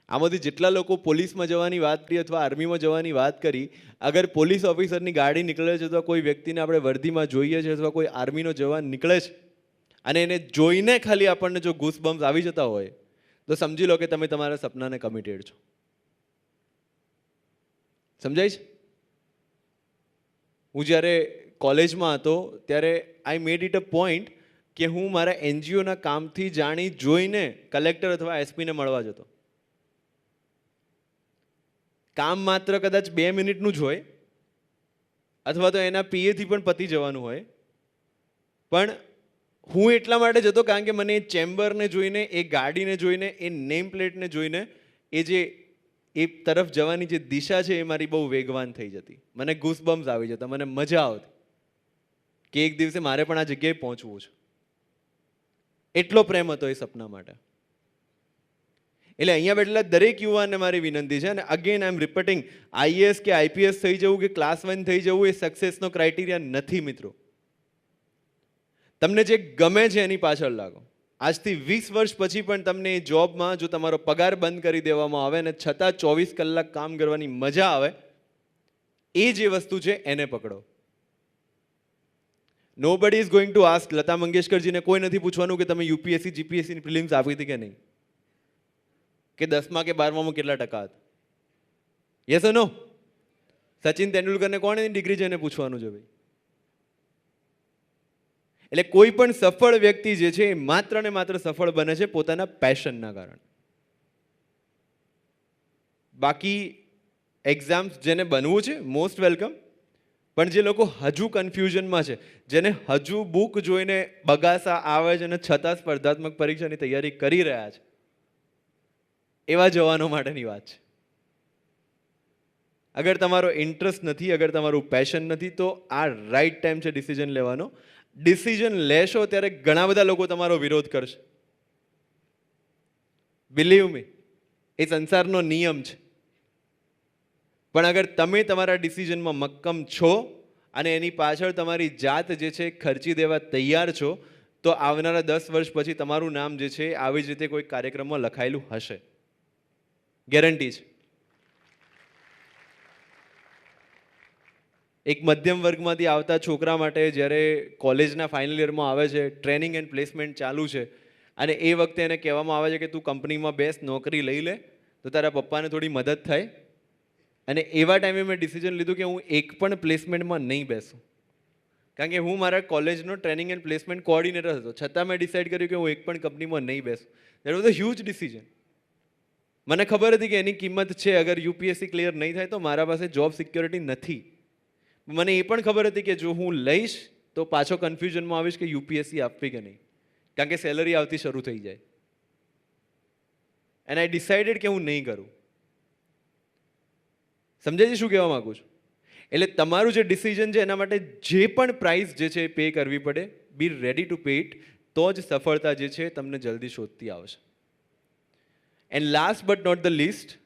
આમાંથી જેટલા લોકો પોલીસમાં જવાની વાત કરી અથવા આર્મીમાં જવાની વાત કરી, અગર પોલીસ ઓફિસરની ગાડી નીકળે છે અથવા કોઈ વ્યક્તિને આપણે વર્દીમાં જોઈએ છે અથવા કોઈ આર્મીનો જવાન નીકળે છે અને એને જોઈને ખાલી આપણને જો ગૂસબમ્સ આવી જતા હોય તો સમજી લો કે તમે તમારા સપનાને કમિટેડ છો. સમજાય છે? હું જ્યારે કોલેજમાં હતો ત્યારે આઈ મેડ ઇટ અ પોઈન્ટ કે હું મારા એનજીઓના કામથી જાણી જોઈને કલેક્ટર અથવા એસપીને મળવા જતો. કામ માત્ર કદાચ 2 મિનિટનું જ હોય અથવા તો એના પીએથી પણ પતી જવાનું હોય, પણ હું એટલા માટે જતો કારણ કે મને એ ચેમ્બરને જોઈને, એ ગાડીને જોઈને, એ નેમ પ્લેટને જોઈને એ જે એ તરફ જવાની જે દિશા છે એ મારી બહુ વેગવાન થઈ જતી. મને ગૂસબમ્સ આવી જતા, મને મજા આવતી કે એક દિવસે મારે પણ આ જગ્યાએ પહોંચવું છે. એટલો પ્રેમ હતો એ સપના માટે. એટલે અહીંયા બેઠેલા દરેક યુવાનને મારી વિનંતી છે, અને again I am repeating, IAS કે આઈપીએસ થઈ જવું કે ક્લાસ 1 થઈ જવું એ સક્સેસનો ક્રાઇટેરિયા નથી મિત્રો. તમને જે ગમે છે એની પાછળ લાગો. આજથી 20 વર્ષ પછી પણ તમને એ જોબમાં જો તમારો પગાર બંધ કરી દેવામાં આવે અને છતાં 24 કલાક કામ કરવાની મજા આવે, એ જે વસ્તુ છે એને પકડો. Nobody is going to ask, Lata મંગેશકરજીને કોઈ નથી પૂછવાનું કે તમે યુપીએસસી જીપીએસસી પ્રિલિમ્સ આપી હતી કે નહીં, કે 10મા કે 12મામાં કેટલા ટકા હતા. યસ ઓર નો? સચિન તેંડુલકરને કોણ એની ડિગ્રી જઈને પૂછવાનું છે ભાઈ? એટલે કોઈ પણ સફળ વ્યક્તિ જે છે એ માત્ર ને માત્ર સફળ બને છે પોતાના પેશનના કારણે. બાકી એક્ઝામ્સ જેને બનવું છે મોસ્ટ વેલકમ, પણ જે લોકો હજુ કન્ફ્યુઝનમાં છે, જેને હજુ બુક જોઈને બગાસા આવે છે અને છતાં સ્પર્ધાત્મક પરીક્ષાની તૈયારી કરી રહ્યા છે, એવા જવાનો માટેની વાત છે. અગર તમારો ઇન્ટરેસ્ટ નથી, અગર તમારું પેશન નથી, તો આ રાઈટ ટાઈમ છે ડિસિઝન લેવાનો. ડિસિઝન લેશો ત્યારે ઘણા બધા લોકો તમારો વિરોધ કરશે. બિલીવ મી, એ સંસારનો નિયમ છે. પણ અગર તમે તમારા ડિસિઝનમાં મક્કમ છો અને એની પાછળ તમારી જાત જે છે ખર્ચી દેવા તૈયાર છો, તો આવનારા 10 વર્ષ પછી તમારું નામ જે છે આવી જ રીતે કોઈ કાર્યક્રમમાં લખાયેલું હશે. ગેરંટી છે. એક મધ્યમ વર્ગમાંથી આવતા છોકરા માટે જ્યારે કોલેજના ફાઇનલ યરમાં આવે છે, ટ્રેનિંગ એન્ડ પ્લેસમેન્ટ ચાલુ છે, અને એ વખતે એને કહેવામાં આવે છે કે તું કંપનીમાં બેસ, નોકરી લઈ લે તો તારા પપ્પાને થોડી મદદ થાય. અને એવા ટાઈમે મેં ડિસિઝન લીધું કે હું એક પણ પ્લેસમેન્ટમાં નહીં બેસું, કારણ કે હું મારા કોલેજનો ટ્રેનિંગ એન્ડ પ્લેસમેન્ટ કોઓર્ડિનેટર હતો, છતાં મેં ડિસાઇડ કર્યું કે હું એક પણ કંપનીમાં નહીં બેસું. That was a huge decision. મને ખબર હતી કે એની કિંમત છે. અગર યુપીએસસી ક્લિયર નહીં થાય તો મારા પાસે જોબ સિક્યોરિટી નથી. મને એ પણ ખબર હતી કે જો હું લઈશ તો પાછો કન્ફ્યુઝનમાં આવીશ કે યુપીએસસી આપવી કે નહીં, કારણ કે સેલરી આવતી શરૂ થઈ જાય. એન્ડ આઈ ડિસાઇડેડ કે હું નહીં કરું. સમજાય છે શું કહેવા માગું છું? એટલે તમારું જે ડિસિઝન છે એના માટે જે પણ પ્રાઇસ જે છે એ પે કરવી પડે, be ready to pay it, તો જ સફળતા જે છે તમને જલ્દી શોધતી આવશે. And last but not the least,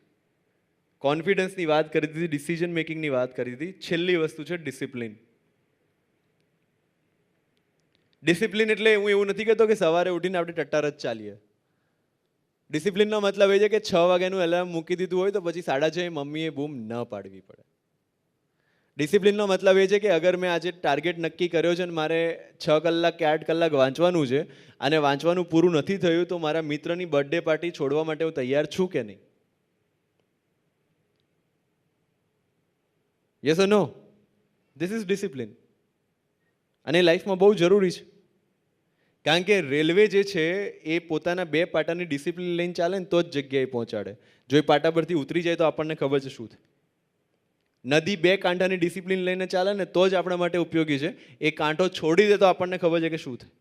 કોન્ફિડન્સની વાત કરી દીધી, ડિસિઝન મેકિંગની વાત કરી દીધી. છેલ્લી વસ્તુ છે ડિસિપ્લિન. ડિસિપ્લિન એટલે હું એવું નથી કહેતો કે સવારે ઉઠીને આપણે ટટ્ટાર જ ચાલીએ. ડિસિપ્લિનનો મતલબ એ છે કે 6 વાગ્યાનું એલાર્મ મૂકી દીધું હોય તો પછી 6:30 મમ્મીએ બૂમ ન પાડવી પડે. ડિસિપ્લિનનો મતલબ એ છે કે અગર મેં આજે ટાર્ગેટ નક્કી કર્યો છે અને મારે 6 કલાક કે 8 કલાક વાંચવાનું છે અને વાંચવાનું પૂરું નથી થયું, તો મારા મિત્રની બર્થડે પાર્ટી છોડવા માટે હું તૈયાર છું કે નહીં? Yes or no? This is discipline. અને લાઈફમાં બહુ જરૂરી છે, કારણ કે રેલવે જે છે એ પોતાના 2 પાટાની ડિસિપ્લિન લઈને ચાલે ને તો જ જગ્યાએ પહોંચાડે. જો એ પાટા પરથી ઉતરી જાય તો આપણને ખબર છે શું થાય. નદી 2 કાંઠાની ડિસિપ્લિન લઈને ચાલે ને તો જ આપણા માટે ઉપયોગી છે. એ કાંઠો છોડી દે તો આપણને ખબર છે કે શું થાય.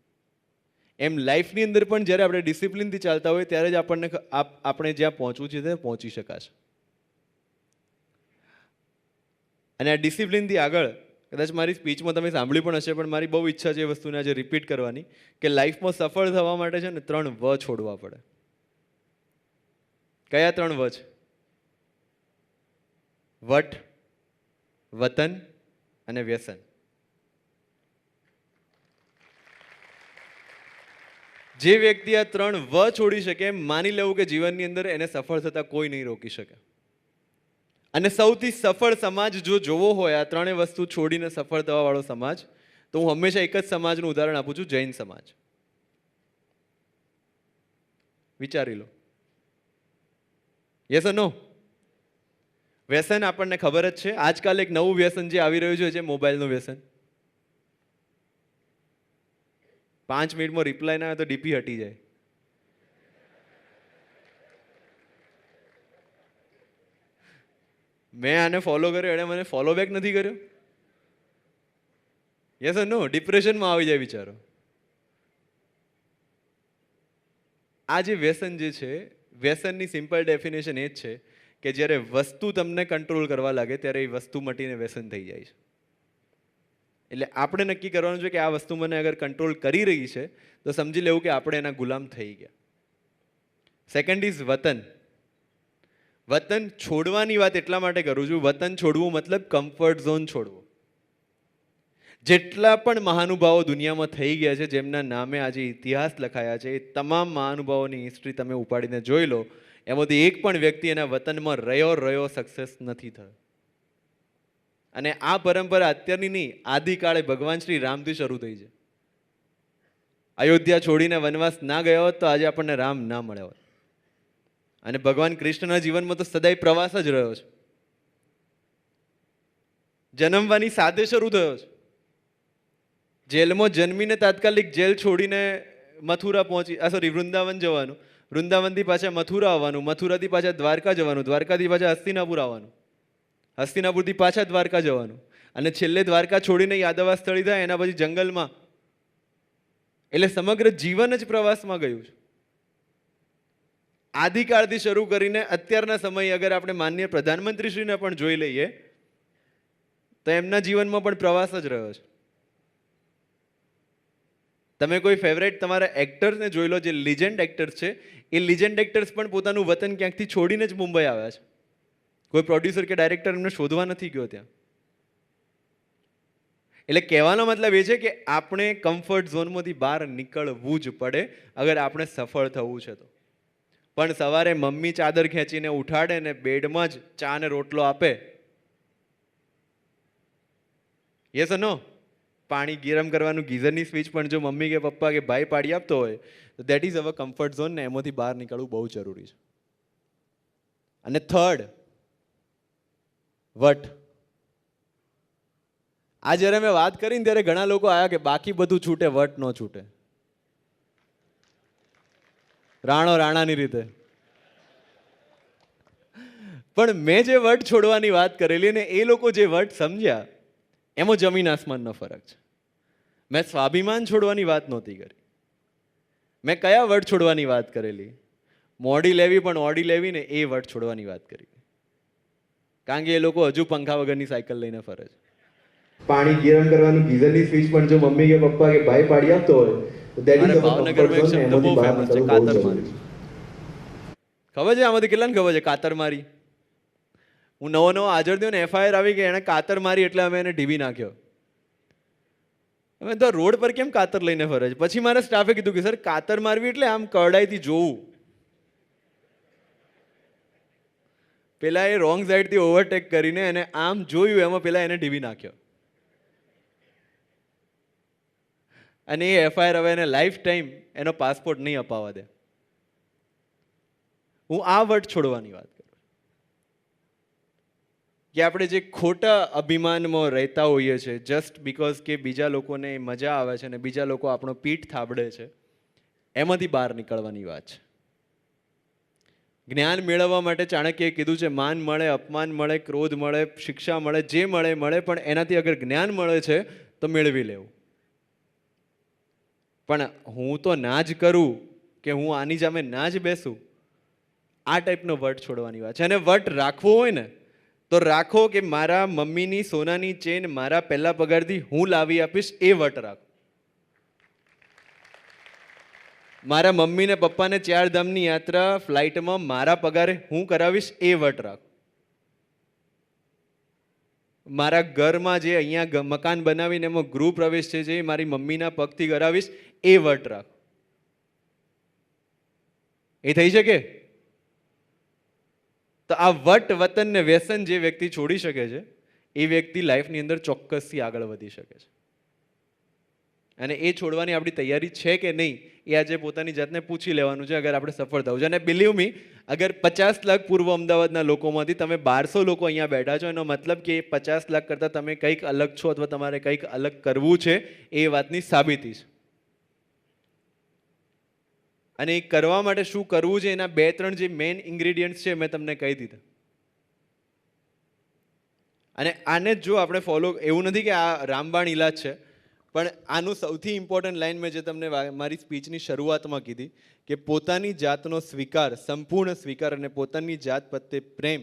એમ લાઈફની અંદર પણ જ્યારે આપણે ડિસિપ્લિનથી ચાલતા હોય ત્યારે જ આપણે જ્યાં પહોંચવું છે ત્યાં પહોંચી શકાશે. અને આ ડિસિપ્લિનથી આગળ કદાચ મારી સ્પીચમાં તમે સાંભળ્યું પણ હશે, પણ મારી બહુ ઈચ્છા છે એ વસ્તુને આજે રિપીટ કરવાની, કે લાઈફમાં સફળ થવા માટે છે ને 3 વ છોડવા પડે. કયા 3 વ છે? વટ, વતન અને વ્યસન. જે વ્યક્તિ આ 3 વ છોડી શકે, માની લેવું કે જીવનની અંદર એને સફળ થતા કોઈ નહીં રોકી શકે. અને સૌથી સફળ સમાજ જો જોવો હોય આ 3 વસ્તુ છોડીને સફળ થવા વાળો સમાજ, તો હું હંમેશા એક જ સમાજનું ઉદાહરણ આપું છું, જૈન સમાજ. વિચારી લો. યસ ઓર નો? વ્યસન આપણને ખબર જ છે. આજકાલ એક નવું વ્યસન જે આવી રહ્યું છે મોબાઈલનું વ્યસન. 5 મિનિટમાં રિપ્લાય ના આવે તો ડીપી હટી જાય. મેં આને ફોલો કર્યો, એણે મને ફોલો બેક નથી કર્યો. યસ ઓર નો? ડિપ્રેશનમાં આવી જાય બિચારો. આ જે વ્યસન જે છે, વ્યસનની સિમ્પલ ડેફિનેશન એ જ છે કે જ્યારે વસ્તુ તમને કંટ્રોલ કરવા લાગે ત્યારે એ વસ્તુ મટીને વ્યસન થઈ જાય છે. એટલે આપણે નક્કી કરવાનું છે કે આ વસ્તુ મને અગર કંટ્રોલ કરી રહી છે તો સમજી લેવું કે આપણે એના ગુલામ થઈ ગયા. સેકન્ડ ઇઝ વતન. વતન છોડવાની વાત એટલા માટે કરું છું, વતન છોડવું મતલબ કમ્ફર્ટ ઝોન છોડવું. જેટલા પણ મહાનુભાવો દુનિયામાં થઈ ગયા છે, જેમના નામે આજે ઇતિહાસ લખાયા છે, એ તમામ મહાનુભાવોની હિસ્ટ્રી તમે ઉપાડીને જોઈ લો, એમાંથી એક પણ વ્યક્તિ એના વતનમાં રહ્યો સક્સેસ નથી થયો. અને આ પરંપરા અત્યારની નહીં, આદિકાળે ભગવાન શ્રી રામથી શરૂ થઈ છે. અયોધ્યા છોડીને વનવાસ ના ગયા હોત તો આજે આપણને રામ ના મળ્યા હોત. અને ભગવાન કૃષ્ણના જીવનમાં તો સદાય પ્રવાસ જ રહ્યો છે. જન્મવાની સાથે શરૂ થયો છે. જેલમાં જન્મીને તાત્કાલિક જેલ છોડીને મથુરા વૃંદાવન જવાનું, વૃંદાવનથી પાછા મથુરા આવવાનું, મથુરાથી પાછા દ્વારકા જવાનું, દ્વારકાથી પાછા હસ્તિનાપુર આવવાનું, હસ્તિનાપુરથી પાછા દ્વારકા જવાનું, અને છેલ્લે દ્વારકા છોડીને યાદવા સ્થળી થાય એના પછી જંગલમાં. એટલે સમગ્ર જીવન જ પ્રવાસમાં ગયું છે. આદિકાળથી શરૂ કરીને અત્યારના સમય અગર આપણે માનનીય પ્રધાનમંત્રીશ્રીને પણ જોઈ લઈએ તો એમના જીવનમાં પણ પ્રવાસ જ રહ્યો છે. તમે કોઈ ફેવરેટ તમારા એક્ટર્સને જોઈ લો, જે લિજેન્ડ એક્ટર્સ છે, એ લિજેન્ડ એક્ટર્સ પણ પોતાનું વતન ક્યાંકથી છોડીને જ મુંબઈ આવ્યા છે. કોઈ પ્રોડ્યુસર કે ડાયરેક્ટર એમને શોધવા નથી ગયો ત્યાં. એટલે કહેવાનો મતલબ એ છે કે આપણે કમ્ફર્ટ ઝોનમાંથી બહાર નીકળવું જ પડે અગર આપણે સફળ થવું છે તો. પણ સવારે મમ્મી ચાદર ખેંચીને ઉઠાડે ને બેડમાં જ ચા ને રોટલો આપે, યસ નો, પાણી ગરમ કરવાનું ગીઝરની સ્વિચ પણ જો મમ્મી કે પપ્પા કે ભાઈ પાડી આપતો હોય તો that is our comfort zone, ને એમાંથી બહાર નીકળવું બહુ જરૂરી છે. અને થર્ડ, વટ. આ જ્યારે મેં વાત કરીને ત્યારે ઘણા લોકો આવ્યા કે બાકી બધું છૂટે, વટ ન છૂટે. રાણો રાણાની રીતે. પણ મેં જે વટ છોડવાની વાત કરેલી ને એ લોકો જે વટ સમજ્યા એમાં જમીન આસમાનનો ફરક છે. મેં સ્વાભિમાન છોડવાની વાત નહોતી કરી. મેં કયા વટ છોડવાની વાત કરેલી? મોડી લેવી પણ ઓડી લેવી ને એ વટ છોડવાની વાત કરી. કારણ કે એ લોકો હજુ પંખા વગરની સાયકલ લઈને ફરે છે. પાણી ગરમ કરવાનું ગીઝરની સ્વિચ પણ જો મમ્મી કે પપ્પા કે ભાઈ પાડી આપતો હોય તો દેટ ઇઝ ભાવનગરમાં એક શબ્દ બહુ ફેમસ છે, કાતર મારી. ખબર છે આમાંથી કેટલાને ખબર છે કાતર મારી? હું નવો હાજર થયો ને FIR આવી કે એણે કાતર મારી એટલે અમે એને ઢીવી નાખ્યો. અમે તો રોડ પર કેમ કાતર લઈને ફરે છે? પછી મારા સ્ટાફે કીધું કે સર કાતર મારવી એટલે આમ કરડાઈથી જોવું. પેલા એ રોંગ સાઈડથી ઓવરટેક કરીને એને આમ જોયું, એમાં પેલા એને ઢીવી નાખ્યો. અને એ FIR હવે એને લાઈફ ટાઈમ એનો પાસપોર્ટ નહીં અપાવવા દે. હું આ વટ છોડવાની વાત કરું કે આપણે જે ખોટા અભિમાનમાં રહેતા હોઈએ છીએ જસ્ટ બીકોઝ કે બીજા લોકોને મજા આવે છે અને બીજા લોકો આપણો પીઠ થાબડે છે, એમાંથી બહાર નીકળવાની વાત છે. જ્ઞાન મેળવવા માટે ચાણક્યએ કીધું છે માન મળે, અપમાન મળે, ક્રોધ મળે, શિક્ષા મળે, જે મળે મળે, પણ એનાથી અગર જ્ઞાન મળે છે તો મેળવી લેવું. પણ હું તો ના જ કરું કે હું આની સામે ના જ બેસું, આ ટાઈપનો વટ છોડવાની વાત છે. અને વટ રાખવો હોય ને તો રાખો કે મારા મમ્મીની સોનાની ચેન મારા પહેલા પગારથી હું લાવી આપીશ, એ વટ રાખો. મારા મમ્મી ને પપ્પાને 4 ધામની યાત્રા ફ્લાઇટમાં મારા પગારે હું કરાવીશ, એ વટ રાખો. મારા ઘરમાં જે અહીંયા મકાન બનાવીને એમાં ગૃહ પ્રવેશ છે જે મારી મમ્મીના પગથી કરાવીશ, એ વટ રાખો. એ થઈ શકે? તો આ વટ વતન ને વ્યસન જે વ્યક્તિ છોડી શકે છે એ વ્યક્તિ લાઈફની અંદર ચોક્કસથી આગળ વધી શકે છે. અને એ છોડવાની આપણી તૈયારી છે કે નહીં એ આજે પોતાની જાતને પૂછી લેવાનું છે અગર આપણે સફળ થવું છે. અને બિલીવ મી, અગર 50 લાખ પૂર્વ અમદાવાદના લોકોમાંથી તમે 1200 લોકો અહીંયા બેઠા છો, એનો મતલબ કે 50 લાખ કરતાં તમે કંઈક અલગ છો અથવા તમારે કંઈક અલગ કરવું છે, એ વાતની સાબિતી છે. અને એ કરવા માટે શું કરવું છે એના 2-3 જે મેઇન ઇન્ગ્રેડિયન્ટ્સ છે મેં તમને કહી દીધા. અને આને જ જો આપણે ફોલો, એવું નથી કે આ રામબાણ ઇલાજ છે, પણ આનું સૌથી ઇમ્પોર્ટન્ટ લાઈન મેં જે તમને મારી સ્પીચની શરૂઆતમાં કીધી કે પોતાની જાતનો સ્વીકાર, સંપૂર્ણ સ્વીકાર અને પોતાની જાત પ્રત્યે પ્રેમ,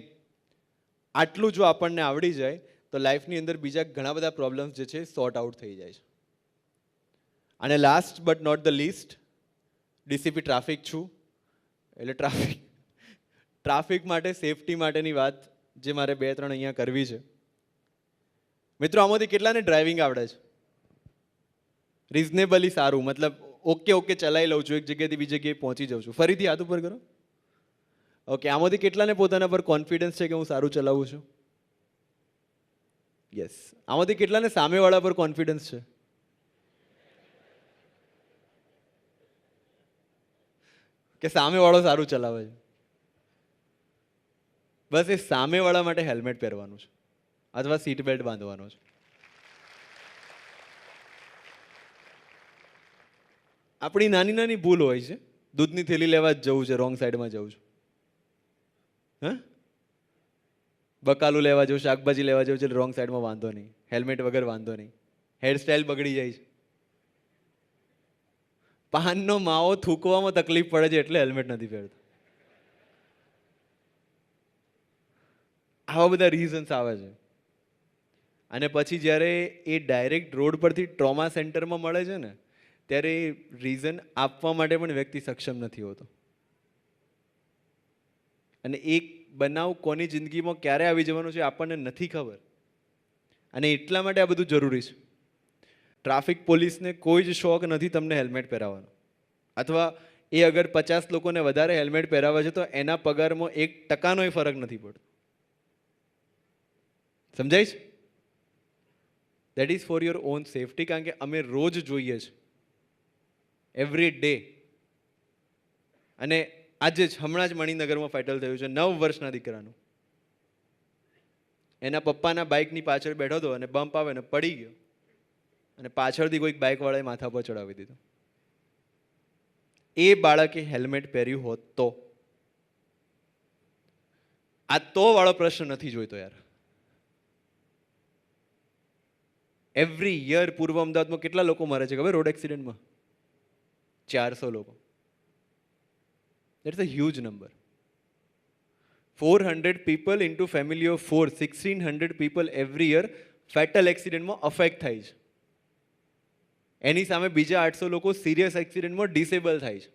આટલું જો આપણને આવડી જાય તો લાઈફની અંદર બીજા ઘણા બધા પ્રોબ્લેમ્સ જે છે સોર્ટ આઉટ થઈ જાય છે. અને last but not the least, DCP traffic છું, એટલે ટ્રાફિક માટે, સેફટી માટેની વાત જે મારે 2-3 અહીંયા કરવી છે. મિત્રો, આમાંથી કેટલાને ડ્રાઇવિંગ આવડે છે? રિઝનેબલી સારું, મતલબ ઓકે ચલાવી લઉં છું, એક જગ્યાએથી બીજી જગ્યાએ પહોંચી જાઉં છું. ફરીથી હાથ ઉપર કરો. ઓકે, આમાંથી કેટલાને પોતાના પર કોન્ફિડન્સ છે કે હું સારું ચલાવું છું? યસ. આમાંથી કેટલાને સામેવાળા પર કોન્ફિડન્સ છે? કે સામેવાળો સારું ચલાવે છે? બસ એ સામેવાળા માટે હેલ્મેટ પહેરવાનું છે. અથવા સીટ બેલ્ટ બાંધવાનો છે. આપણી નાની નાની ભૂલ હોય છે. દૂધની થેલી લેવા જ જવું છે, રોંગ સાઈડમાં જવું છું. હા, બકાલું લેવા જવું, શાકભાજી લેવા જવું છે, રોંગ સાઈડમાં વાંધો નહીં. હેલ્મેટ વગર વાંધો નહીં. હેરસ્ટાઈલ બગડી જાય છે. પાનનો માવો થૂકવામાં તકલીફ પડે છે એટલે હેલ્મેટ નથી પહેરતો. આવા બધા રીઝન્સ આવે છે. અને પછી જ્યારે એ ડાયરેક્ટ રોડ પરથી ટ્રોમા સેન્ટરમાં મળે છે ને, ત્યારે એ રીઝન આપવા માટે પણ વ્યક્તિ સક્ષમ નથી હોતો. અને એક બનાવ કોની જિંદગીમાં ક્યારે આવી જવાનો છે આપણને નથી ખબર. અને એટલા માટે આ બધું જરૂરી છે. ટ્રાફિક પોલીસને કોઈ જ શોખ નથી તમને હેલ્મેટ પહેરાવવાનો. અથવા એ અગર 50 લોકોને વધારે હેલ્મેટ પહેરાવે છે તો એના પગારમાં 1% ફરક નથી પડતો. સમજાય છે? That is for your own safety. કારણ કે અમે રોજ જોઈએ છે, એવરી ડે. અને આજે જ હમણાં જ મણિનગરમાં ફેટલ થયું છે 9 વર્ષના દીકરાનું. એના પપ્પાના બાઇકની પાછળ બેઠો હતો અને બમ્પ આવે ને પડી ગયો, અને પાછળથી કોઈક બાઇકવાળાએ માથા પર ચડાવી દીધું. એ બાળકે હેલ્મેટ પહેર્યું હોત તો? આ તો વાળો પ્રશ્ન નથી જોઈતો યાર. એવરી યર પૂર્વ અમદાવાદમાં કેટલા લોકો મરે છે ખબર રોડ એક્સિડન્ટમાં? 400 લોકો. That's a huge number. 400 people into family of 4, 1600 people every year fatal એક્સિડન્ટમાં અફેક્ટ થાય છે. એની સામે બીજા 800 લોકો સિરિયસ એક્સિડન્ટમાં ડિસેબલ થાય છે.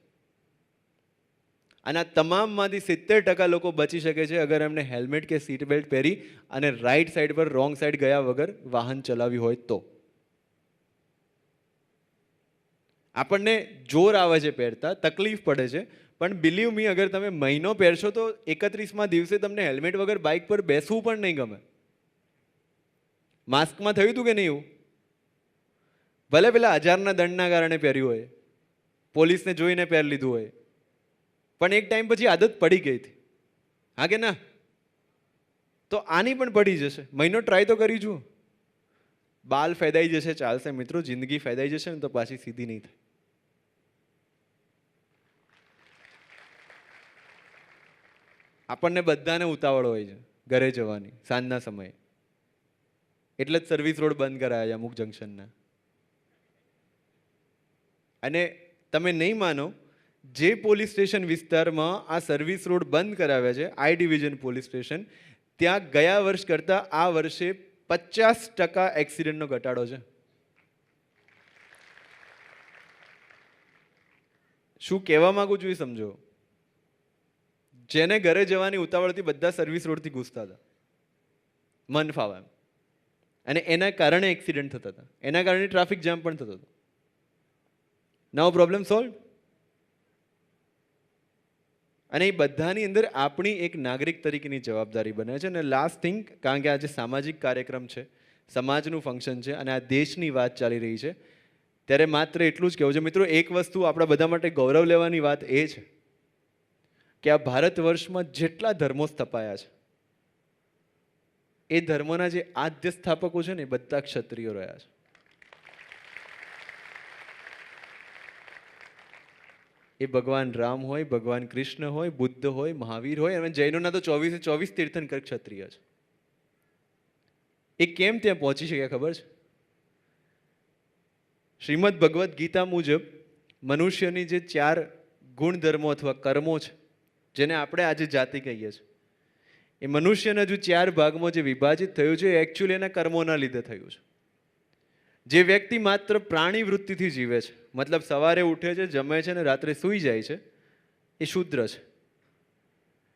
અને આ તમામમાંથી 70% લોકો બચી શકે છે અગર એમને હેલ્મેટ કે સીટ બેલ્ટ પહેરી અને રાઈટ સાઈડ પર રોંગ સાઈડ ગયા વગર વાહન ચલાવ્યું હોય તો. આપણને જોર આવે છે પહેરતા, તકલીફ પડે છે, પણ બિલીવ મી અગર તમે મહિનો પહેરશો તો 31મા દિવસે તમને હેલ્મેટ વગર બાઇક પર બેસવું પણ નહીં ગમે. માસ્કમાં થયું હતું કે નહીં એવું? ભલે પેલા 1000ના દંડના કારણે પહેર્યું હોય, પોલીસને જોઈને પહેરી લીધું હોય, પણ એક ટાઈમ પછી આદત પડી ગઈ હતી. હા કે ના? તો આની પણ પડી જશે. મહિનો ટ્રાય તો કરી જુઓ. બાલ ફેદાઈ જશે, ચાલશે મિત્રો. જિંદગી ફેદાઈ જશે ને તો પાછી સીધી નહીં થાય. આપણને બધાને ઉતાવળ હોય છે ઘરે જવાની સાંજના સમયે. એટલે જ સર્વિસ રોડ બંધ કરાયા છે અમુક જંકશનના. અને તમે નહીં માનો, જે પોલીસ સ્ટેશન વિસ્તારમાં આ સર્વિસ રોડ બંધ કરાવ્યા છે, આઈ ડિવિઝન પોલીસ સ્ટેશન, ત્યાં ગયા વર્ષ કરતાં આ વર્ષે 50% એક્સિડન્ટનો ઘટાડો છે. શું કહેવા માંગુ છું એ સમજો. જેને ઘરે જવાની ઉતાવળથી બધા સર્વિસ રોડથી ઘૂસતા હતા મન ફાવે એમ, અને એના કારણે એક્સિડન્ટ થતા હતા, એના કારણે ટ્રાફિક જામ પણ થતો હતો. નાઉ પ્રોબ્લેમ સોલ્વ. અને એ બધાની અંદર આપણી એક નાગરિક તરીકેની જવાબદારી બને છે. અને લાસ્ટ થિંગ, કારણ કે આજે સામાજિક કાર્યક્રમ છે, સમાજનું ફંક્શન છે અને આ દેશની વાત ચાલી રહી છે, ત્યારે માત્ર એટલું જ કહેવું છે મિત્રો, એક વસ્તુ આપણા બધા માટે ગૌરવ લેવાની વાત એ છે કે આ ભારત વર્ષમાં જેટલા ધર્મો સ્થપાયા છે, એ ધર્મોના જે આદ્ય સ્થાપકો છે ને એ બધા ક્ષત્રિયો રહ્યા છે. એ ભગવાન રામ હોય, ભગવાન કૃષ્ણ હોય, બુદ્ધ હોય, મહાવીર હોય, અને જૈનોના તો 24 તીર્થંકર ક્ષત્રિય છે. એ કેમ ત્યાં પહોંચી શક્યા ખબર છે? શ્રીમદ ભગવદ્ ગીતા મુજબ મનુષ્યની જે 4 ગુણધર્મો અથવા કર્મો છે, જેને આપણે આજે જાતિ કહીએ છીએ, એ મનુષ્યના જો 4 ભાગમાં જે વિભાજિત થયું છે એ એકચ્યુઅલી એના કર્મોના લીધે થયું છે. જે વ્યક્તિ માત્ર પ્રાણી વૃત્તિથી જીવે છે, મતલબ સવારે ઉઠે છે, જમે છે ને રાત્રે સૂઈ જાય છે, એ શૂદ્ર છે.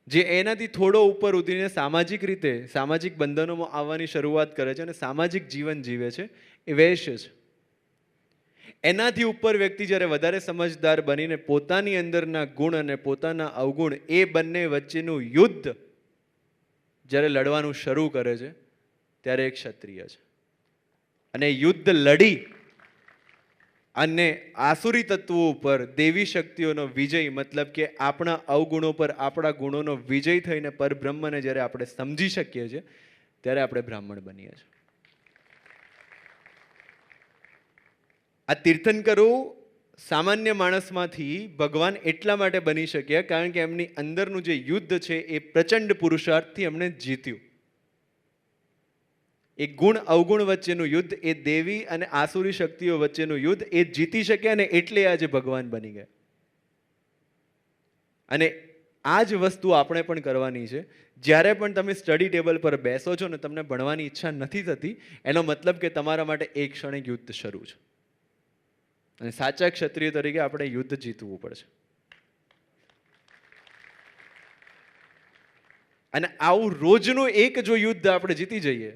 જે એનાથી થોડો ઉપર ઉતરીને સામાજિક રીતે સામાજિક બંધનોમાં આવવાની શરૂઆત કરે છે અને સામાજિક જીવન જીવે છે, એ વૈશ્ય છે. એનાથી ઉપર વ્યક્તિ જ્યારે વધારે સમજદાર બનીને પોતાની અંદરના ગુણ અને પોતાના અવગુણ એ બંને વચ્ચેનું યુદ્ધ જ્યારે લડવાનું શરૂ કરે છે, ત્યારે એક ક્ષત્રિય છે. અને યુદ્ધ લડી અને આસુરી તત્વો ઉપર દેવી શક્તિઓનો વિજય, મતલબ કે આપણા અવગુણો પર આપણા ગુણોનો વિજય થઈને પરબ્રહ્મને જ્યારે આપણે સમજી શકીએ છીએ, ત્યારે આપણે બ્રાહ્મણ બનીએ છીએ. આ તીર્થંકરો સામાન્ય માણસમાંથી ભગવાન એટલા માટે બની શક્યા કારણ કે એમની અંદરનું જે યુદ્ધ છે એ પ્રચંડ પુરુષાર્થથી એમણે જીત્યું. એ ગુણ અવગુણ વચ્ચેનું યુદ્ધ, એ દેવી અને આસુરી શક્તિઓ વચ્ચેનું યુદ્ધ એ જીતી શક્યા ને એટલે આજે ભગવાન બની ગયા. અને આ જ વસ્તુ આપણે પણ કરવાની છે. જ્યારે પણ તમે સ્ટડી ટેબલ પર બેસો છો ને તમને ભણવાની ઈચ્છા નથી થતી, એનો મતલબ કે તમારા માટે એક ક્ષણે યુદ્ધ શરૂ છે. અને સાચા ક્ષત્રિય તરીકે આપણે યુદ્ધ જીતવું પડશે. અને આવું રોજનું એક જો યુદ્ધ આપણે જીતી જઈએ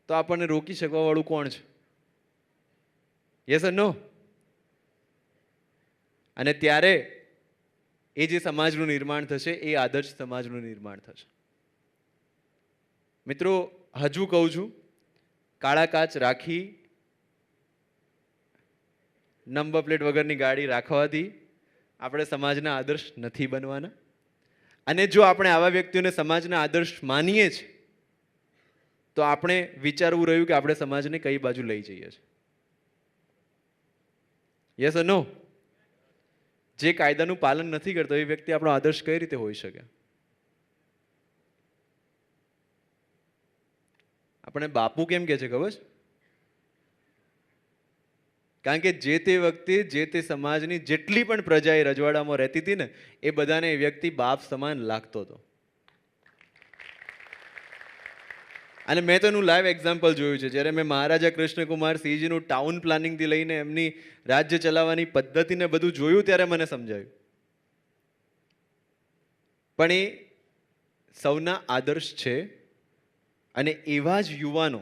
તો આપણને રોકી શકવા વાળું કોણ છે? યસ ઓર નો? અને ત્યારે એ જે સમાજનું નિર્માણ થશે એ આદર્શ સમાજનું નિર્માણ થશે. મિત્રો, હજુ કહું છું, કાળા કાચ રાખી નંબર પ્લેટ વગરની ગાડી રાખવાથી આપણે સમાજના આદર્શ નથી બનવાના. અને જો આપણે આવા વ્યક્તિઓને સમાજના આદર્શ માનીએ છીએ તો આપણે વિચારવું રહ્યું કે આપણે સમાજને કઈ બાજુ લઈ જઈએ છીએ. યસ ઓર નો? જે કાયદાનું પાલન નથી કરતો એ વ્યક્તિ આપણો આદર્શ કઈ રીતે હોઈ શકે? આપણે બાપુ કેમ કે છે ખબર છે? કારણ કે જે તે વખતે જે તે સમાજની જેટલી પણ પ્રજા એ રજવાડામાં રહેતી હતી ને એ બધાને એ વ્યક્તિ બાપ સમાન લાગતો હતો. અને મેં તો એનું લાઈવ એક્ઝામ્પલ જોયું છે. જ્યારે મેં મહારાજા કૃષ્ણકુમાર સિંહજીનું ટાઉન પ્લાનિંગથી લઈને એમની રાજ્ય ચલાવવાની પદ્ધતિને બધું જોયું ત્યારે મને સમજાયું. પણ એ સૌના આદર્શ છે અને એવા જ યુવાનો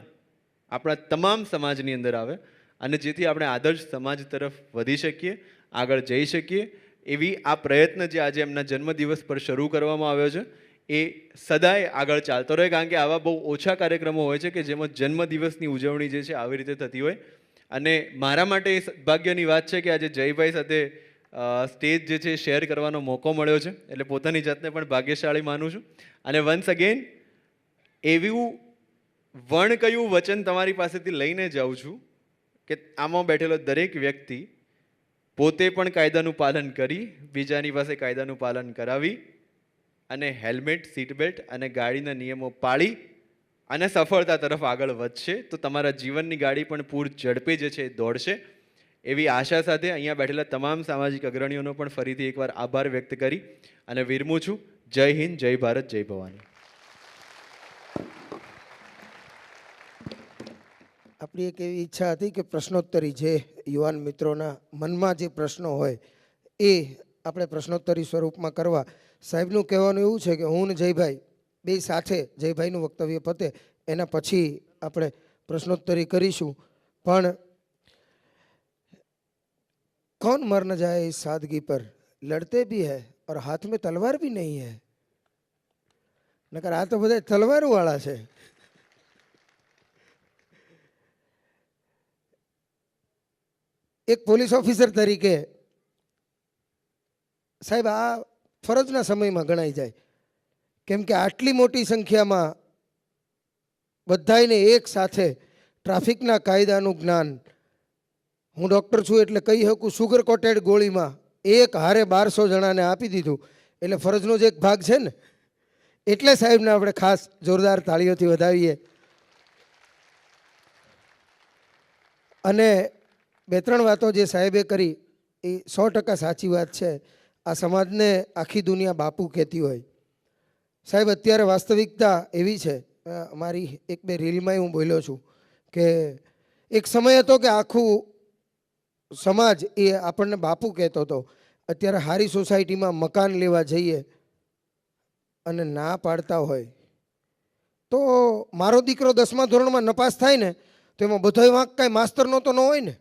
આપણા તમામ સમાજની અંદર આવે અને જેથી આપણે આદર્શ સમાજ તરફ વધી શકીએ, આગળ જઈ શકીએ. એવી આ પ્રયત્ન જે આજે એમના જન્મદિવસ પર શરૂ કરવામાં આવ્યો છે એ સદાય આગળ ચાલતો રહે. કારણ કે આવા બહુ ઓછા કાર્યક્રમો હોય છે કે જેમાં જન્મદિવસની ઉજવણી જે છે આવી રીતે થતી હોય. અને મારા માટે એ સદભાગ્યની વાત છે કે આજે જયભાઈ સાથે સ્ટેજ જે છે શેર કરવાનો મોકો મળ્યો છે. એટલે પોતાની જાતને પણ ભાગ્યશાળી માનું છું. અને વન્સ અગેન એવું કયું વચન તમારી પાસેથી લઈને જાઉં છું કે આમાં બેઠેલો દરેક વ્યક્તિ પોતે પણ કાયદાનું પાલન કરી, બીજાની પાસે કાયદાનું પાલન કરાવી અને હેલ્મેટ, સીટ બેલ્ટ અને ગાડીના નિયમો પાળી અને સફળતા તરફ આગળ વધશે તો તમારા જીવનની ગાડી પણ પૂર ઝડપે જે છે દોડશે. એવી આશા સાથે અહીંયા બેઠેલા તમામ સામાજિક અગ્રણીઓનો પણ ફરીથી એકવાર આભાર વ્યક્ત કરી અને વિરમું છું. જય હિન્દ, જય ભારત, જય ભવાની. આપણી એક એવી ઈચ્છા હતી કે પ્રશ્નોત્તરી જે યુવાન મિત્રોના મનમાં જે પ્રશ્નો હોય એ આપણે પ્રશ્નોત્તરી સ્વરૂપમાં કરવા. સાહેબનું કહેવાનું એવું છે કે હું ને જયભાઈ બે સાથે જયભાઈનું વક્તવ્ય પતે એના પછી આપણે પ્રશ્નોત્તરી કરીશું. પણ कौन मर न जाए इस सादगी पर, लड़ते भी है और हाथ में तलवार भी नहीं है. નકર આ તો બધા તલવારો વાળા છે. એક પોલીસ ઓફિસર તરીકે સાહેબ આ ફરજના સમયમાં ગણાઈ જાય. કેમ કે આટલી મોટી સંખ્યામાં બધાને એક સાથે ટ્રાફિકના કાયદાનું જ્ઞાન, હું ડૉક્ટર છું એટલે કહી શકું સુગર કોટેડ ગોળીમાં એક હારે 1200 જણાને આપી દીધું. એટલે ફરજનો જ એક ભાગ છે ને, એટલે સાહેબને આપણે ખાસ જોરદાર તાળીઓથી વધાવીએ. અને 2-3 વાતો જે સાહેબે કરી એ 100% સાચી વાત છે. આ સમાજને આખી દુનિયા બાપુ કહેતી હોય. સાહેબ અત્યારે વાસ્તવિકતા એવી છે, મારી 1-2 રીલમાં હું બોલ્યો છું કે એક સમય હતો કે આખું સમાજ એ આપણને બાપુ કહેતો હતો. અત્યારે સારી સોસાયટીમાં મકાન લેવા જઈએ અને ના પાડતા હોય તો મારો દીકરો 10મા ધોરણમાં નપાસ થાય ને તો એમાં બધોય વાંક કાંઈ માસ્તરનો તો ન હોય ને.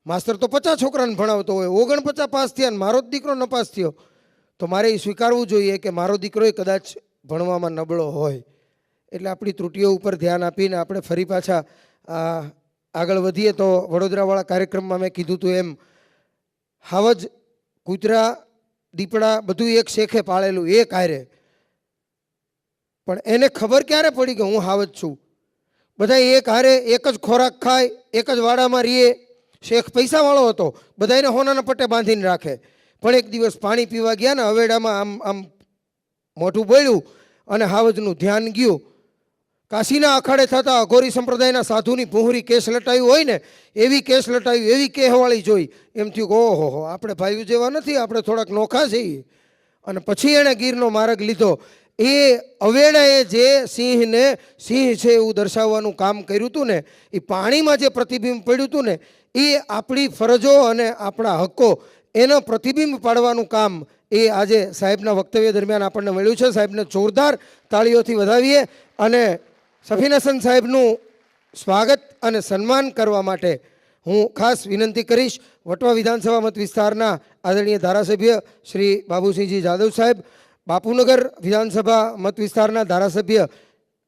માસ્તર તો 50 છોકરાને ભણાવતો હોય, 49 પાસ થયા ને મારો જ દીકરો નપાસ થયો તો મારે એ સ્વીકારવું જોઈએ કે મારો દીકરો એ કદાચ ભણવામાં નબળો હોય. એટલે આપણી ત્રુટિઓ ઉપર ધ્યાન આપીને આપણે ફરી પાછા આગળ વધીએ. તો વડોદરાવાળા કાર્યક્રમમાં મેં કીધું હતું એમ હાવજ, કૂતરા, દીપડા બધું એક શેખે પાળેલું એક હારે. પણ એને ખબર ક્યારે પડી કે હું હાવજ છું? બધા એક હારે એક જ ખોરાક ખાય, એક જ વાડામાં રહીએ. શેખ પૈસાવાળો હતો, બધાને હોનાના પટ્ટે બાંધીને રાખે. પણ એક દિવસ પાણી પીવા ગયા ને હવેડામાં આમ આમ મોઢું બોળ્યું અને હાવજનું ધ્યાન ગયું. કાશીના અખાડે થતા અઘોરી સંપ્રદાયના સાધુની ભૂંહરી કેસ લટાયું હોય ને એવી કેસ લટાયું, એવી કહેવાળી જોઈ. એમ થયું કે ઓહો, આપણે ભાઈઓ જેવા નથી, આપણે થોડાક નોખા છીએ. અને પછી એણે ગીરનો માર્ગ લીધો. એ અવેડાએ જે સિંહને સિંહ છે એવું દર્શાવવાનું કામ કર્યું હતું ને, એ પાણીમાં જે પ્રતિબિંબ પડ્યું હતું ને, એ આપણી ફરજો અને આપણા હક્કો એનો પ્રતિબિંબ પાડવાનું કામ એ આજે સાહેબના વક્તવ્ય દરમિયાન આપણને મળ્યું છે. સાહેબને જોરદાર તાળીઓથી વધાવીએ અને સફીન હસન સાહેબનું સ્વાગત અને સન્માન કરવા માટે હું ખાસ વિનંતી કરીશ વટવા વિધાનસભા મત વિસ્તારના આદરણીય ધારાસભ્ય શ્રી બાબુસિંહજી જાદવ સાહેબ, બાપુનગર વિધાનસભા મત વિસ્તારના ધારાસભ્ય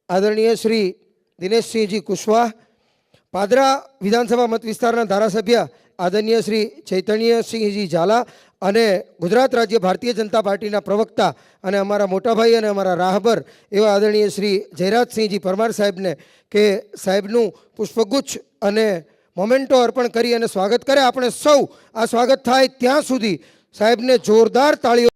આદરણીય શ્રી દિનેશસિંહજી કુશવાહ, પાદરા વિધાનસભા મત વિસ્તારના ધારાસભ્ય આદરણીય શ્રી ચૈતન્યસિંહજી ઝાલા અને ગુજરાત રાજ્ય ભારતીય જનતા પાર્ટીના પ્રવક્તા અને અમારા મોટાભાઈ અને અમારા રાહબર એવા આદરણીય શ્રી જયરાજસિંહજી પરમાર સાહેબને કે સાહેબનું પુષ્પગુચ્છ અને મોમેન્ટો અર્પણ કરી અને સ્વાગત કરે. આપણે સૌ આ સ્વાગત થાય ત્યાં સુધી સાહેબને જોરદાર તાળીઓ.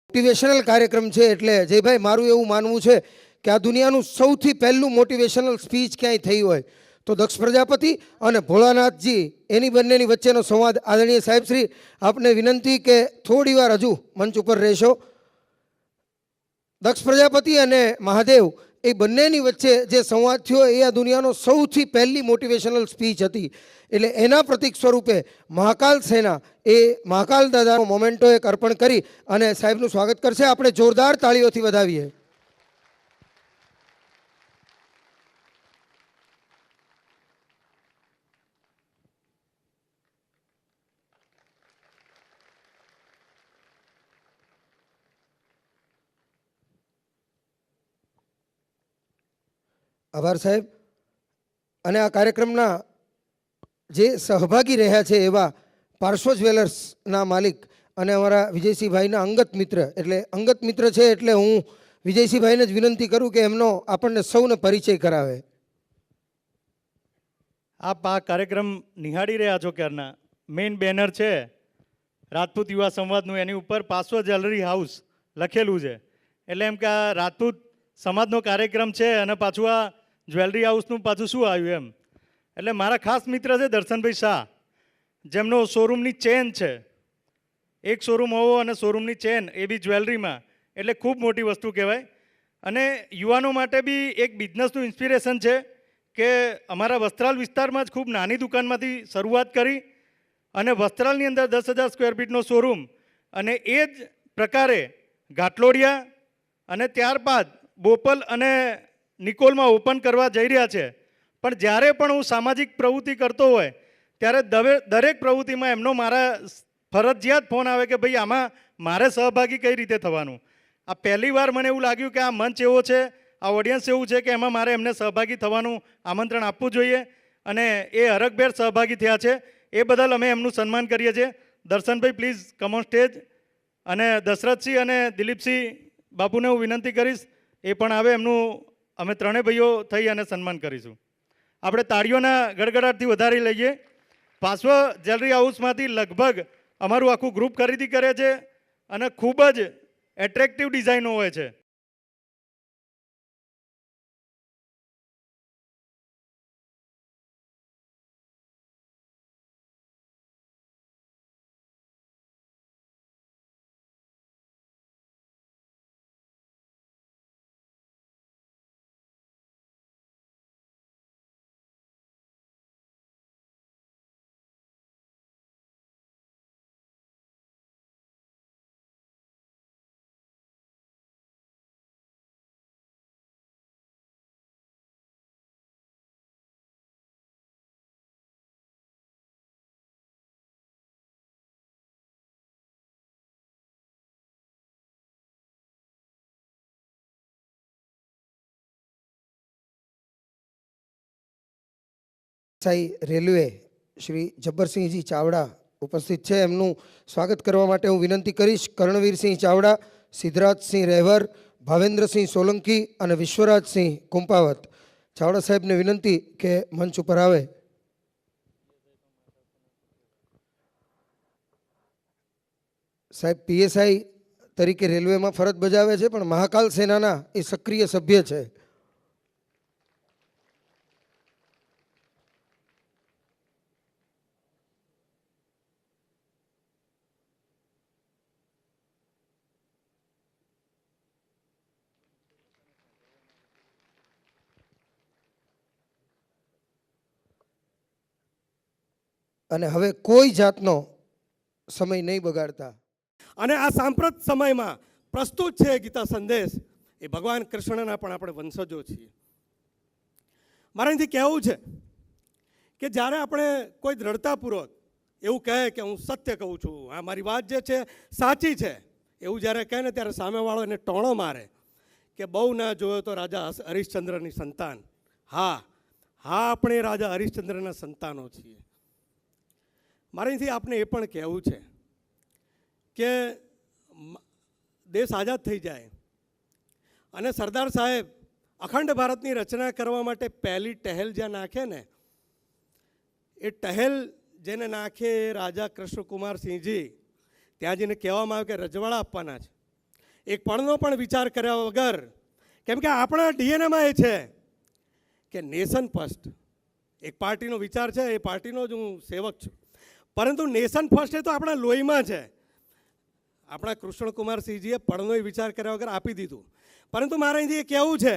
મોટિવેશનલ કાર્યક્રમ છે એટલે જયભાઈ મારું એવું માનવું છે કે આ દુનિયાનું સૌથી પહેલું મોટિવેશનલ સ્પીચ ક્યાંય થઈ હોય તો દક્ષ પ્રજાપતિ અને ભોળાનાથજી એની બંનેની વચ્ચેનો સંવાદ. આદરણીય સાહેબ શ્રી, આપને વિનંતી કે થોડી વાર હજુ મંચ ઉપર રહેશો. દક્ષ પ્રજાપતિ અને મહાદેવ એ બંનેની વચ્ચે જે સંવાદ થયો એ આ દુનિયાનો સૌથી પહેલી મોટિવેશનલ સ્પીચ હતી. એટલે એના પ્રતિક સ્વરૂપે મહાકાલ સેના એ મહાકાલ દાદાનો મોમેન્ટો એક અર્પણ કરી અને સાહેબનું સ્વાગત કરશે. આપણે જોરદાર તાળીઓથી વધાવીએ. આભાર સાહેબ. અને આ કાર્યક્રમના જે સહભાગી રહ્યા છે એવા પાર્શ્વ જ્વેલર્સના માલિક અને અમારા વિજયસિંહભાઈના અંગત મિત્ર, એટલે અંગત મિત્ર છે એટલે હું વિજયસિંહભાઈને જ વિનંતી કરું કે એમનો આપણને સૌને પરિચય કરાવે. આપ આ કાર્યક્રમ નિહાળી રહ્યા છો ક્યારના. મેઇન બેનર છે રાજપૂત યુવા સંવાદનું, એની ઉપર પાર્શ્વ જ્વેલરી હાઉસ લખેલું છે. એટલે એમ કે આ રાજપૂત સમાજનો કાર્યક્રમ છે અને પાછું આ જ્વેલરી હાઉસનું પાછું શું આવ્યું એમ. એટલે મારા ખાસ મિત્ર છે દર્શનભાઈ શાહ, જેમનો શોરૂમની ચેન છે. એક શોરૂમ હોવો અને શોરૂમની ચેન એ બી જ્વેલરીમાં, એટલે ખૂબ મોટી વસ્તુ કહેવાય. અને યુવાનો માટે બી એક બિઝનેસનું ઇન્સ્પિરેશન છે કે અમારા વસ્ત્રાલ વિસ્તારમાં જ ખૂબ નાની દુકાનમાંથી શરૂઆત કરી અને વસ્ત્રાલની અંદર 10,000 સ્ક્વેર ફીટનો શોરૂમ અને એ જ પ્રકારે ઘાટલોડિયા અને ત્યારબાદ બોપલ અને નિકોલમાં ઓપન કરવા જઈ રહ્યા છે. પણ જ્યારે પણ હું સામાજિક પ્રવૃત્તિ કરતો હોય ત્યારે દરેક પ્રવૃત્તિમાં એમનો મારા ફરજિયાત ફોન આવે કે ભાઈ આમાં મારે સહભાગી કઈ રીતે થવાનું. આ પહેલી વાર મને એવું લાગ્યું કે આ મંચ એવો છે, આ ઓડિયન્સ એવું છે કે એમાં મારે એમને સહભાગી થવાનું આમંત્રણ આપવું જોઈએ અને એ હરખભેર સહભાગી થયા છે. એ બદલ અમે એમનું સન્માન કરીએ છીએ. Darshanbhai please come on stage. અને દશરથસિંહ અને દિલીપસિંહ બાપુને હું વિનંતી કરીશ એ પણ આવે, એમનું અમે ત્રણેય ભાઈઓ થઈ અને સન્માન કરીશું. આપણે તાળીઓના ગડગડાટથી વધારી લઈએ. પાર્શ્વ જ્વેલરી હાઉસમાંથી લગભગ અમારું આખું ગ્રુપ ખરીદી કરે છે અને ખૂબ જ એટ્રેક્ટિવ ડિઝાઇનો હોય છે. સાઈ રેલવે શ્રી જબ્બરસિંહજી ચાવડા ઉપસ્થિત છે. એમનું સ્વાગત કરવા માટે હું વિનંતી કરીશ કર્ણવીરસિંહ ચાવડા, સિદ્ધરાજસિંહ રહેવર, ભાવેન્દ્રસિંહ સોલંકી અને વિશ્વરાજસિંહ કુંપાવત. ચાવડા સાહેબને વિનંતી કે મંચ ઉપર આવે. સાહેબ પીએસઆઈ તરીકે રેલવેમાં ફરજ બજાવે છે, પણ મહાકાલ સેનાના એ સક્રિય સભ્ય છે. અને હવે કોઈ જાતનો સમય નહીં બગાડતા અને આ સાંપ્રત સમયમાં પ્રસ્તુત છે ગીતા સંદેશ એ ભગવાન કૃષ્ણના પણ આપણે વંશજો છીએ. મારે અહીંથી કહેવું છે કે જ્યારે આપણે કોઈ દ્રઢતાપૂર્વક એવું કહે કે હું સત્ય કહું છું, આ મારી વાત જે છે સાચી છે, એવું જ્યારે કહે ને ત્યારે સામેવાળો એને ટોણો મારે કે બહુ ના જોયો તો રાજા હરિશ્ચંદ્રની સંતાન. હા હા, આપણે રાજા હરિશ્ચંદ્રના સંતાનો છીએ. મારે અહીંથી આપને એ પણ કહેવું છે કે દેશ આઝાદ થઈ જાય અને સરદાર સાહેબ અખંડ ભારતની રચના કરવા માટે પહેલી ટહેલ જ્યાં નાખે ને, એ ટહેલ જેને નાખે એ રાજા કૃષ્ણકુમારસિંહજી ત્યાં જઈને કહેવામાં આવે કે રજવાડા આપવાના છે. એક પળનો પણ વિચાર કર્યા વગર, કેમ કે આપણા ડીએનએમાં એ છે કે નેશન ફર્સ્ટ. એક પાર્ટીનો વિચાર છે, એ પાર્ટીનો જ હું સેવક છું, પરંતુ નેશન ફર્સ્ટ એ તો આપણા લોહીમાં છે. આપણા કૃષ્ણકુમારસિંહજીએ પળનોય વિચાર કર્યા વગર આપી દીધું. પરંતુ મારે અહીંથી એ કહેવું છે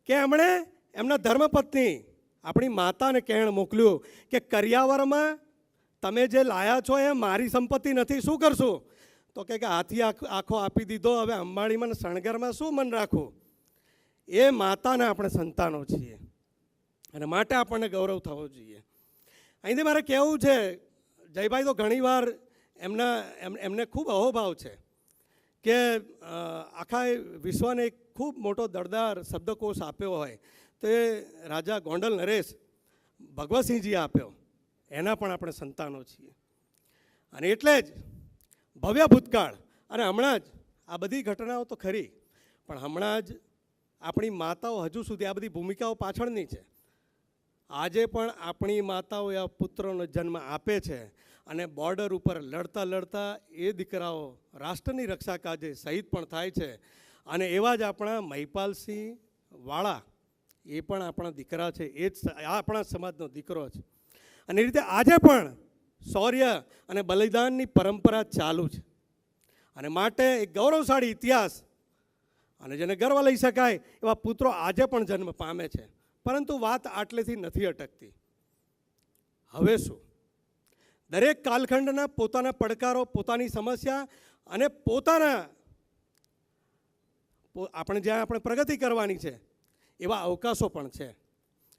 કે એમણે એમના ધર્મપત્ની આપણી માતાને કહેણ મોકલ્યું કે કરિયાવરમાં તમે જે લાયા છો એ મારી સંપત્તિ નથી, શું કરશું? તો કે હાથી આખો આપી દીધો, હવે અંબાણીમાં શણગારમાં શું મન રાખવું? એ માતાના આપણે સંતાનો છીએ અને માટે આપણને ગૌરવ થવો જોઈએ. અહીંથી મારે કહેવું છે, જયભાઈ તો ઘણીવાર એમને ખૂબ અહોભાવ છે કે આખા વિશ્વને એક ખૂબ મોટો દળદાર શબ્દકોશ આપ્યો હોય તો એ રાજા ગોંડલ નરેશ ભગવતસિંહજીએ આપ્યો. એના પણ આપણે સંતાનો છીએ. અને એટલે જ ભવ્ય ભૂતકાળ અને હમણાં જ આ બધી ઘટનાઓ તો ખરી, પણ હમણાં જ આપણી માતાઓ હજુ સુધી આ બધી ભૂમિકાઓ પાછળની છે. આજે પણ આપણી માતાઓ આ પુત્રોનો જન્મ આપે છે અને બોર્ડર ઉપર લડતા લડતા એ દીકરાઓ રાષ્ટ્રની રક્ષા કાજે શહીદ પણ થાય છે. અને એવા જ આપણા મહિપાલસિંહ વાળા એ પણ આપણા દીકરા છે, એ જ આપણા સમાજનો દીકરો છે. અને એ રીતે આજે પણ શૌર્ય અને બલિદાનની પરંપરા ચાલુ છે. અને માટે એક ગૌરવશાળી ઇતિહાસ અને જેને ગર્વ લઈ શકાય એવા પુત્રો આજે પણ જન્મ પામે છે. પરંતુ વાત આટલેથી નથી અટકતી. હવે શું? દરેક કાલખંડના પોતાના પડકારો, પોતાની સમસ્યા અને પોતાના જ્યાં આપણે પ્રગતિ કરવાની છે એવા અવકાશો પણ છે.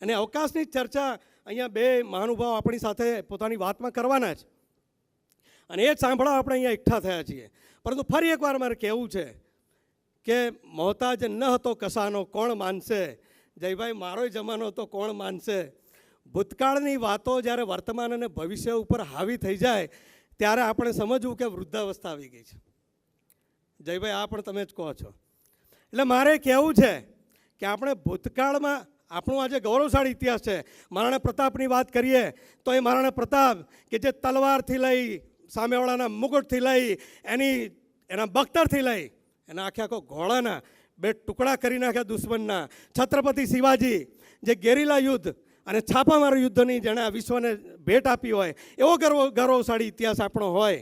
અને અવકાશની ચર્ચા અહીંયા બે મહાનુભાવો આપણી સાથે પોતાની વાતમાં કરવાના છે અને એ જ સાંભળવા આપણે અહીંયા એકઠા થયા છીએ. પરંતુ ફરી એકવાર મારે કહેવું છે કે મોહતાજ ન હતો કસાનો કોણ માનશે? જયભાઈ, મારોય જમાનો તો કોણ માનશે? ભૂતકાળની વાતો જ્યારે વર્તમાન અને ભવિષ્ય ઉપર હાવી થઈ જાય ત્યારે આપણે સમજવું કે વૃદ્ધાવસ્થા આવી ગઈ છે. જયભાઈ, આ પણ તમે જ કહો છો. એટલે મારે કહેવું છે કે આપણે ભૂતકાળમાં આપણું આજે ગૌરવશાળી ઇતિહાસ છે. મહારાણા પ્રતાપની વાત કરીએ તો એ મહારાણા પ્રતાપ કે જે તલવારથી લઈ, સામેવાળાના મુગટથી લઈ, એના બખ્તરથી લઈ, એના આખો ઘોડાના 2 ટુકડા કરી નાખ્યા દુશ્મનના. છત્રપતિ શિવાજી જે ગેરીલા યુદ્ધ અને છાપામાર યુદ્ધની જેણે આ વિશ્વને ભેટ આપી હોય એવો ગૌરવશાળી ઇતિહાસ આપણો હોય.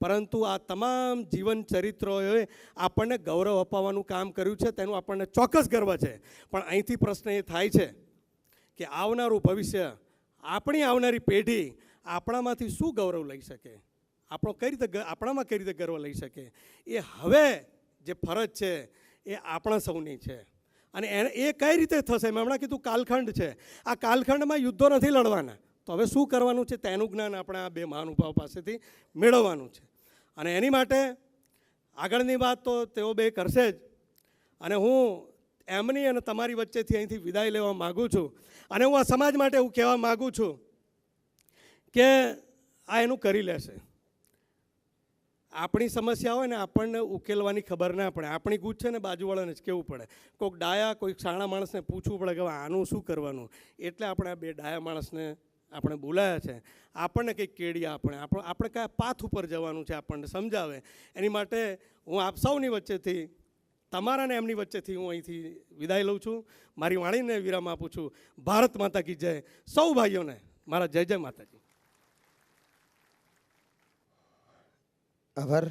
પરંતુ આ તમામ જીવન ચરિત્રોએ આપણને ગૌરવ અપાવવાનું કામ કર્યું છે, તેનું આપણને ચોક્કસ ગર્વ છે. પણ અહીંથી પ્રશ્ન એ થાય છે કે આવનારું ભવિષ્ય, આપણી આવનારી પેઢી આપણામાંથી શું ગૌરવ લઈ શકે, આપણામાં કઈ રીતે ગર્વ લઈ શકે? એ હવે જે ફરજ છે એ આપણા સૌની છે. અને એ કઈ રીતે થશે? મેં હમણાં કીધું કાલખંડ છે. આ કાલખંડમાં યુદ્ધો નથી લડવાના, તો હવે શું કરવાનું છે તેનું જ્ઞાન આપણે આ બે મહાનુભાવ પાસેથી મેળવવાનું છે. અને એની માટે આગળની વાત તો તેઓ બે કરશે જ. અને હું એમની અને તમારી વચ્ચેથી અહીંથી વિદાય લેવા માગું છું. અને હું આ સમાજ માટે એવું કહેવા માગું છું કે આ એનું કરી લેશે. આપણી સમસ્યા હોય ને આપણને ઉકેલવાની ખબર ના પડે, આપણી ગૂંચ છે ને બાજુવાળાને જ કહેવું પડે. કોઈક ડાયા કોઈક શાણા માણસને પૂછવું પડે કે હવે આનું શું કરવાનું. એટલે આપણે આ બે ડાયા માણસને આપણે બોલાયા છે. આપણને કંઈક કેડિયા આપણે કયા પાથ ઉપર જવાનું છે આપણને સમજાવે. એની માટે હું આપ સૌની વચ્ચેથી, તમારા ને એમની વચ્ચેથી હું અહીંથી વિદાય લઉં છું. મારી વાણીને વિરામ આપું છું. ભારત માતા કી જય. સૌ ભાઈઓને મારા જય જય માતાજી. આભાર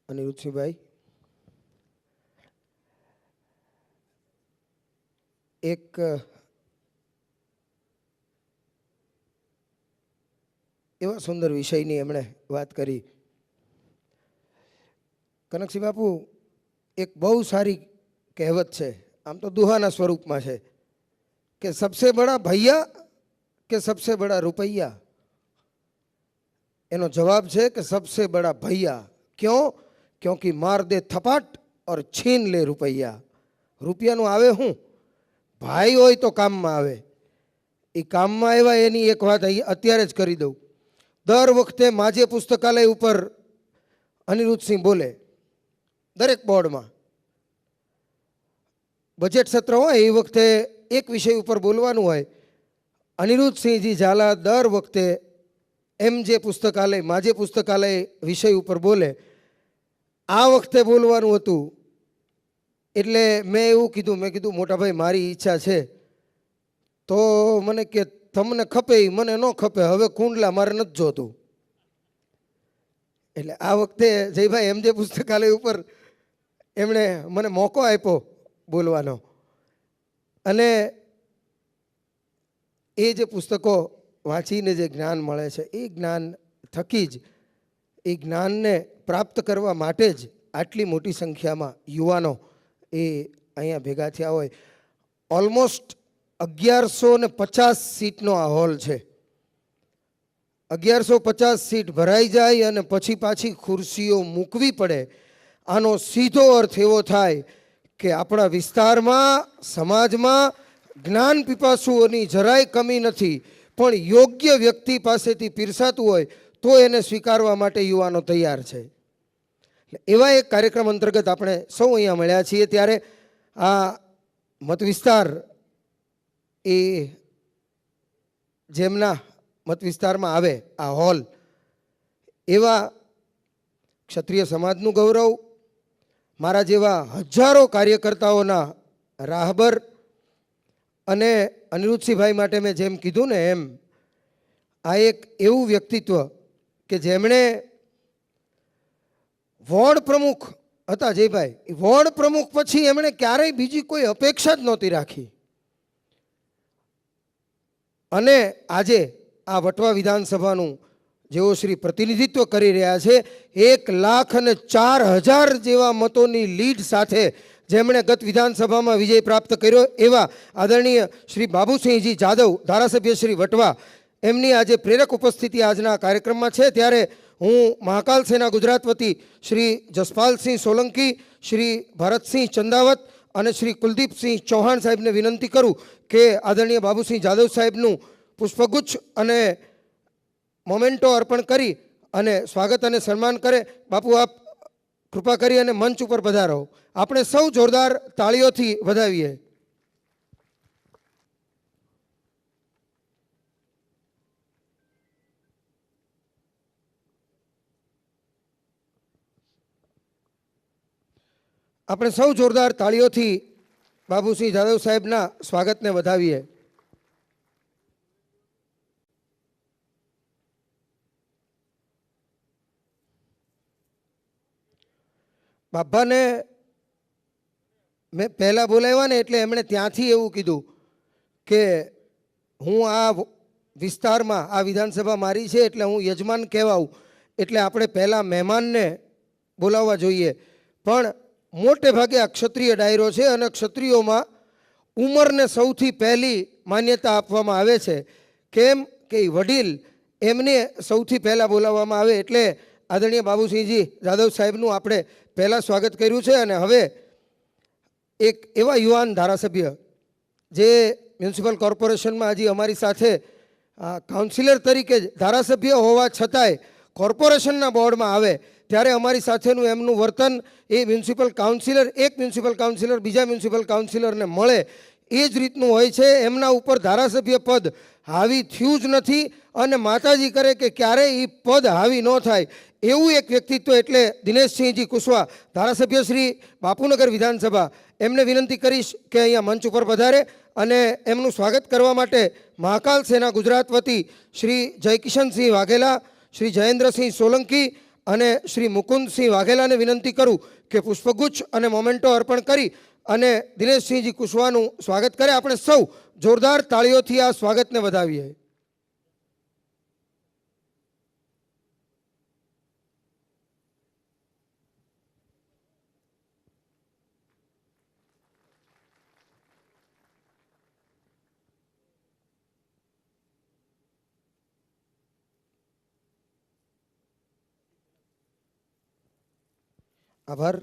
અનિરુદ્ધસિંહભાઈ. એક એવા સુંદર વિષયની એમણે વાત કરી. કનકસિંહ બાપુ, એક બહુ સારી કહેવત છે, આમ તો દુહાના સ્વરૂપમાં છે કે સબસે બડા ભૈયા કે સબસે બડા રૂપૈયા. એનો જવાબ છે કે સબસે બડા ભૈયા. ક્यों? क्योंकि मार दे थपाट और छीन ले रुपैया. રૂપિયાનું આવે શું? ભાઈ હોય તો કામમાં આવે. એ કામમાં આવ્યા એની એક વાત અત્યારે જ કરી દઉં. દર વખતે માજે પુસ્તકાલય ઉપર અનિરુદ્ધસિંહ બોલે, દરેક બોર્ડમાં બજેટ સત્ર હોય એ વખતે એક વિષય ઉપર બોલવાનું હોય. અનિરુદ્ધસિંહજી ઝાલા દર વખતે જે પુસ્તકાલય માજે પુસ્તકાલય વિષય ઉપર બોલે. આ વખતે બોલવાનું હતું એટલે મેં એવું કીધું, મેં કીધું મોટાભાઈ મારી ઈચ્છા છે. તો મને કે તમને ખપે એ મને ન ખપે, હવે કુંડલા મારે નથી જોતું. એટલે આ વખતે જયભાઈ જે પુસ્તકાલય ઉપર એમણે મને મોકો આપ્યો બોલવાનો. અને એ જે પુસ્તકો વાંચીને જે જ્ઞાન મળે છે એ જ્ઞાન થકી જ, એ જ્ઞાનને પ્રાપ્ત કરવા માટે જ આટલી મોટી સંખ્યામાં યુવાનો એ અહીંયા ભેગા થયા હોય. ઓલમોસ્ટ 1150 સીટનો આ હોલ છે. 1150 સીટ ભરાઈ જાય અને પછી પાછી ખુરશીઓ મૂકવી પડે. આનો સીધો અર્થ એવો થાય કે આપણા વિસ્તારમાં, સમાજમાં જ્ઞાન પીપાસુઓની જરાય કમી નથી, પણ યોગ્ય વ્યક્તિ પાસેથી પીરસાતું હોય તો એને સ્વીકારવા માટે યુવાનો તૈયાર છે. એવા એક કાર્યક્રમ અંતર્ગત આપણે સૌ અહીંયા મળ્યા છીએ. ત્યારે આ મત વિસ્તાર એ જેમના મત વિસ્તારમાં આવે આ હોલ, એવા ક્ષત્રિય સમાજનું ગૌરવ, મારા જેવા હજારો કાર્યકર્તાઓના રાહબર, અને અનિરુદ્ધસિંહભાઈ માટે મેં જેમ કીધું ને એમ આ એક એવું વ્યક્તિત્વ કે જેમણે વોર્ડ પ્રમુખ હતા જયભાઈ, વોર્ડ પ્રમુખ પછી એમણે ક્યારેય બીજી કોઈ અપેક્ષા જ નહોતી રાખી. અને આજે આ વટવા વિધાનસભાનું જેઓ શ્રી પ્રતિનિધિત્વ કરી રહ્યા છે, 1,04,000 જેવા મતોની લીડ સાથે જેમણે ગત વિધાનસભામાં વિજય પ્રાપ્ત કર્યો એવા આદરણીય શ્રી બાબુસિંહજી જાદવ, ધારાસભ્ય શ્રી વટવા, એમની આજે પ્રેરક ઉપસ્થિતિ આજના કાર્યક્રમમાં છે. ત્યારે હું મહાકાલ સેના ગુજરાત વતી શ્રી જસપાલસિંહ સોલંકી, શ્રી ભરતસિંહ ચંદાવત અને શ્રી કુલદીપસિંહ ચૌહાણ સાહેબને વિનંતી કરું કે આદરણીય બાબુસિંહ જાદવ સાહેબનું પુષ્પગુચ્છ અને મોમેન્ટો અર્પણ કરી અને સ્વાગત અને સન્માન કરે. બાપુ આપ કૃપા કરી અને મંચ ઉપર પધારો. આપણે સૌ જોરદાર તાળીઓથી વધાવીએ. આપણે સૌ જોરદાર તાળીઓથી બાબુસિંહ જાદવ સાહેબના સ્વાગતને વધાવીએ. બાપાને મેં પહેલાં બોલાવ્યા ને એટલે એમણે ત્યાંથી એવું કીધું કે હું આ વિસ્તારમાં, આ વિધાનસભા મારી છે એટલે હું યજમાન કહેવાઉં, એટલે આપણે પહેલાં મહેમાનને બોલાવવા જોઈએ. પણ મોટે ભાગે આ ક્ષત્રિય ડાયરો છે અને ક્ષત્રિયોમાં ઉંમરને સૌથી પહેલી માન્યતા આપવામાં આવે છે. કેમ કે વડીલ એમને સૌથી પહેલાં બોલાવવામાં આવે. એટલે આદરણીય બાબુસિંહજી જાદવ સાહેબનું આપણે પહેલાં સ્વાગત કર્યું છે અને હવે એક એવા યુવાન ધારાસભ્ય જે મ્યુનિસિપલ કોર્પોરેશનમાં હજી અમારી સાથે કાઉન્સિલર તરીકે જ ધારાસભ્ય હોવા છતાંય કોર્પોરેશનના બોર્ડમાં આવે ત્યારે અમારી સાથેનું એમનું વર્તન એ મ્યુનિસિપલ કાઉન્સિલર એક મ્યુનિસિપલ કાઉન્સિલર બીજા મ્યુનિસિપલ કાઉન્સિલરને મળે એ જ રીતનું હોય છે. એમના ઉપર ધારાસભ્ય પદ હાવી થયું જ નથી અને માતાજી કરે કે ક્યારેય એ પદ હાવી ન થાય એવું એક વ્યક્તિત્વ એટલે દિનેશસિંહજી કુશવા, ધારાસભ્ય શ્રી બાપુનગર વિધાનસભા. એમને વિનંતી કરીશ કે અહીંયા મંચ ઉપર પધારે અને એમનું સ્વાગત કરવા માટે મહાકાલ સેના ગુજરાત વતી શ્રી જયકિશનસિંહ વાઘેલા, શ્રી જયેન્દ્રસિંહ સોલંકી અને શ્રી મુકુંદસિંહ વાઘેલાને વિનંતી કરું કે પુષ્પગુચ્છ અને મોમેન્ટો અર્પણ કરી અને દિનેશસિંહજી કુશવાનું સ્વાગત કરે. આપણે સૌ જોરદાર તાળીઓથી આ સ્વાગતને વધાવીએ. આભાર.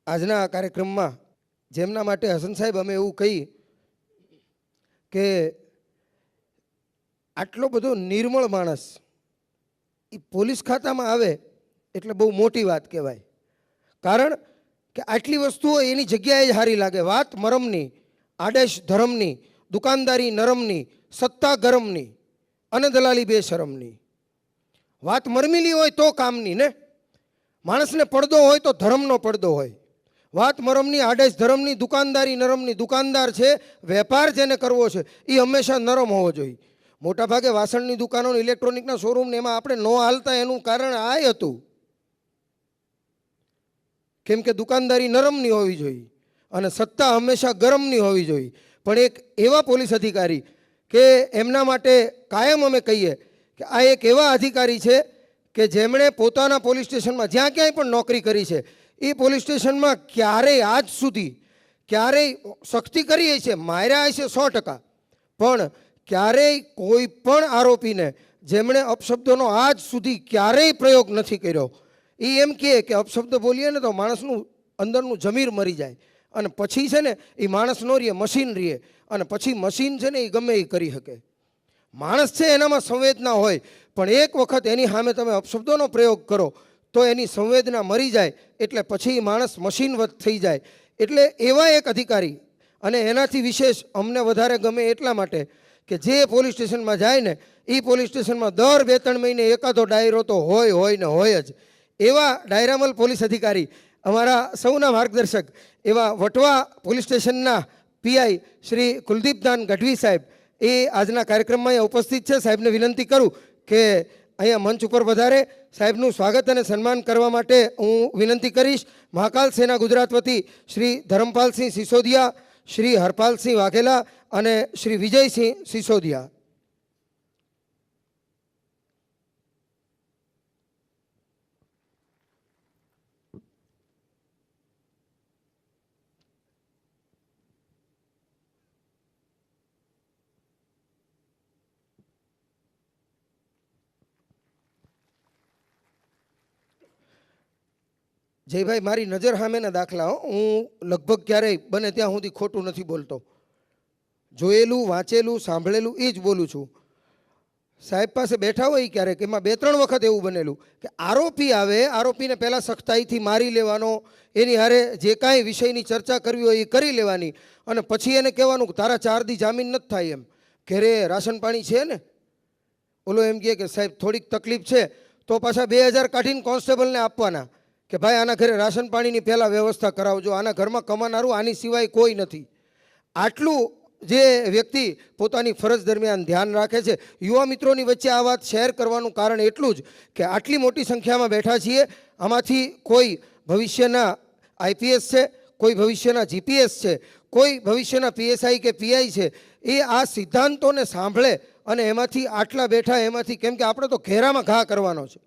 આજના આ કાર્યક્રમમાં જેમના માટે હસન સાહેબ અમે એવું કહી કે આટલો બધો નિર્મળ માણસ એ પોલીસ ખાતામાં આવે એટલે બહુ મોટી વાત કહેવાય. કારણ કે આટલી વસ્તુઓ એની જગ્યાએ જ સારી લાગે. વાત મરમની, આદેશ ધરમની, દુકાનદારી નરમની, સત્તા ગરમની અને દલાલી બેશરમની. વાત મરમીલી હોય તો કામની ને. માણસને પડદો હોય તો ધર્મનો પડદો હોય. વાત મરમની, આદેશ ધર્મની, દુકાનદારી નરમની. દુકાનદાર છે, વેપાર જેને કરવો છે એ હંમેશા નરમ હોવો જોઈએ. મોટાભાગે વાસણની દુકાનો, ઇલેક્ટ્રોનિકના શોરૂમને એમાં આપણે ન હાલતા એનું કારણ આ હતું કેમ કે દુકાનદારી નરમની હોવી જોઈએ અને સત્તા હંમેશા ગરમની હોવી જોઈએ. પણ એક એવા પોલીસ અધિકારી કે એમના માટે કાયમ અમે કહીએ કે આ એક એવા અધિકારી છે કે જેમણે પોતાના પોલીસ સ્ટેશનમાં જ્યાં ક્યાંય પણ નોકરી કરી છે એ પોલીસ સ્ટેશનમાં ક્યારેય આજ સુધી ક્યારેય સખ્તી કરી છે, માર્યા છે 100%, પણ ક્યારેય કોઈ પણ આરોપીને જેમણે અપશબ્દોનો આજ સુધી ક્યારેય પ્રયોગ નથી કર્યો. એ એમ કહે કે અપશબ્દ બોલીએ ને તો માણસનું અંદરનું જમીર મરી જાય અને પછી છે ને એ માણસ નો રહીએ, મશીન રહીએ અને પછી મશીન છે ને એ ગમે એ કરી શકે. માણસ છે એનામાં સંવેદના હોય પણ એક વખત એની સામે તમે અપશબ્દોનો પ્રયોગ કરો તો એની સંવેદના મરી જાય એટલે પછી માણસ મશીનવત થઈ જાય. એટલે એવા એક અધિકારી અને એનાથી વિશેષ અમને વધારે ગમે એટલા માટે કે જે પોલીસ સ્ટેશનમાં જાય ને એ પોલીસ સ્ટેશનમાં દર 2-3 મહિને એકાદો ડાયરો તો હોય ને હોય જ. એવા ડાયરામલ પોલીસ અધિકારી અમારા સૌના માર્ગદર્શક એવા વટવા પોલીસ સ્ટેશનના પીઆઈ શ્રી કુલદીપદાન ગઢવી સાહેબ એ આજના કાર્યક્રમમાં અહીંયા ઉપસ્થિત છે. સાહેબને વિનંતી કરું કે અહીંયા મંચ ઉપર વધારે સાહેબનું સ્વાગત અને સન્માન કરવા માટે હું વિનંતી કરીશ. મહાકાલ સેના ગુજરાત વતી શ્રી ધરમપાલસિંહ સિસોદિયા, શ્રી હરપાલસિંહ વાઘેલા અને શ્રી વિજયસિંહ સિસોદિયા. જયભાઈ, મારી નજર સામેના દાખલા હું લગભગ ક્યારેય બને ત્યાં સુધી ખોટું નથી બોલતો. જોયેલું, વાંચેલું, સાંભળેલું એ જ બોલું છું. સાહેબ પાસે બેઠા હોય ક્યારેક એમાં 2-3 વખત એવું બનેલું કે આરોપી આવે, આરોપીને પહેલાં સખ્તાઈથી મારી લેવાનો, એની હારે જે કાંઈ વિષયની ચર્ચા કરવી હોય એ કરી લેવાની અને પછી એને કહેવાનું કે તારા 4 દી જામીન નથી થાય. એમ ઘરે રાશન પાણી છે ને, ઓલો એમ કહે કે સાહેબ થોડીક તકલીફ છે તો પાછા 2000 કાઢીને કોન્સ્ટેબલને આપવાના કે ભાઈ આના ઘરે રાશન પાણીની પહેલાં વ્યવસ્થા કરાવજો, આના ઘરમાં કમાનારું આની સિવાય કોઈ નથી. આટલું જે વ્યક્તિ પોતાની ફરજ દરમિયાન ધ્યાન રાખે છે. યુવા મિત્રોની વચ્ચે આ વાત શેર કરવાનું કારણ એટલું જ કે આટલી મોટી સંખ્યામાં બેઠા છીએ. આમાંથી કોઈ ભવિષ્યના આઈપીએસ છે, કોઈ ભવિષ્યના જીપીએસ છે, કોઈ ભવિષ્યના પીએસઆઈ કે પીઆઈ છે. એ આ સિદ્ધાંતોને સાંભળે અને એમાંથી આટલા બેઠા એમાંથી, કેમ કે આપણે તો ઘેરામાં ઘા કરવાનો છે,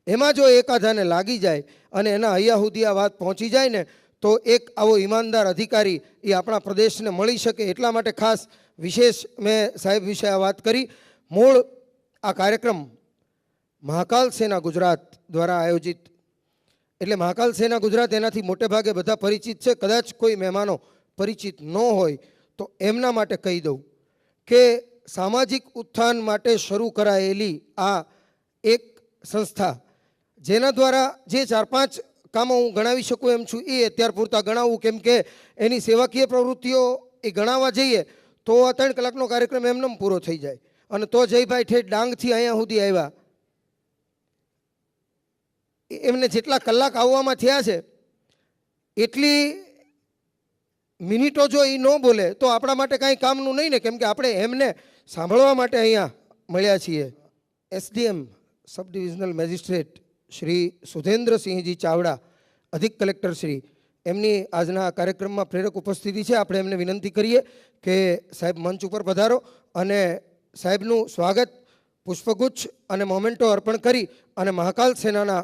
એમાં જો એકાધાને લાગી જાય અને એના હૈયા સુધી આ વાત પહોંચી જાય ને તો એક આવો ઈમાનદાર અધિકારી એ આપણા પ્રદેશને મળી શકે. એટલા માટે ખાસ વિશેષ મેં સાહેબ વિશે આ વાત કરી. મૂળ આ કાર્યક્રમ મહાકાલ સેના ગુજરાત દ્વારા આયોજિત એટલે મહાકાલ સેના ગુજરાત એનાથી મોટે ભાગે બધા પરિચિત છે. કદાચ કોઈ મહેમાનો પરિચિત ન હોય તો એમના માટે કહી દઉં કે સામાજિક ઉત્થાન માટે શરૂ કરાયેલી આ એક સંસ્થા, જેના દ્વારા જે 4-5 કામો હું ગણાવી શકું એમ છું એ અત્યાર પૂરતા ગણાવું, કેમ કે એની સેવાકીય પ્રવૃત્તિઓ એ ગણાવવા જઈએ તો આ 3 કલાકનો કાર્યક્રમ એમનેમ પૂરો થઈ જાય. અને તો જયભાઈ ઠેઠ ડાંગથી અહીંયા સુધી આવ્યા, એમને જેટલા કલાક આવવામાં થયા છે એટલી મિનિટો જો એ ન બોલે તો આપણા માટે કાંઈ કામનું નહીં ને, કેમ કે આપણે એમને સાંભળવા માટે અહીંયા મળ્યા છીએ. SDM sub divisional magistrate Shri Sudhendrasinhji Chavda, અધિક કલેક્ટર શ્રી, એમની આજના કાર્યક્રમમાં પ્રેરક ઉપસ્થિતિ છે. આપણે એમને વિનંતી કરીએ કે સાહેબ મંચ ઉપર પધારો અને સાહેબનું સ્વાગત પુષ્પગુચ્છ અને મોમેન્ટો અર્પણ કરી અને મહાકાલ સેનાના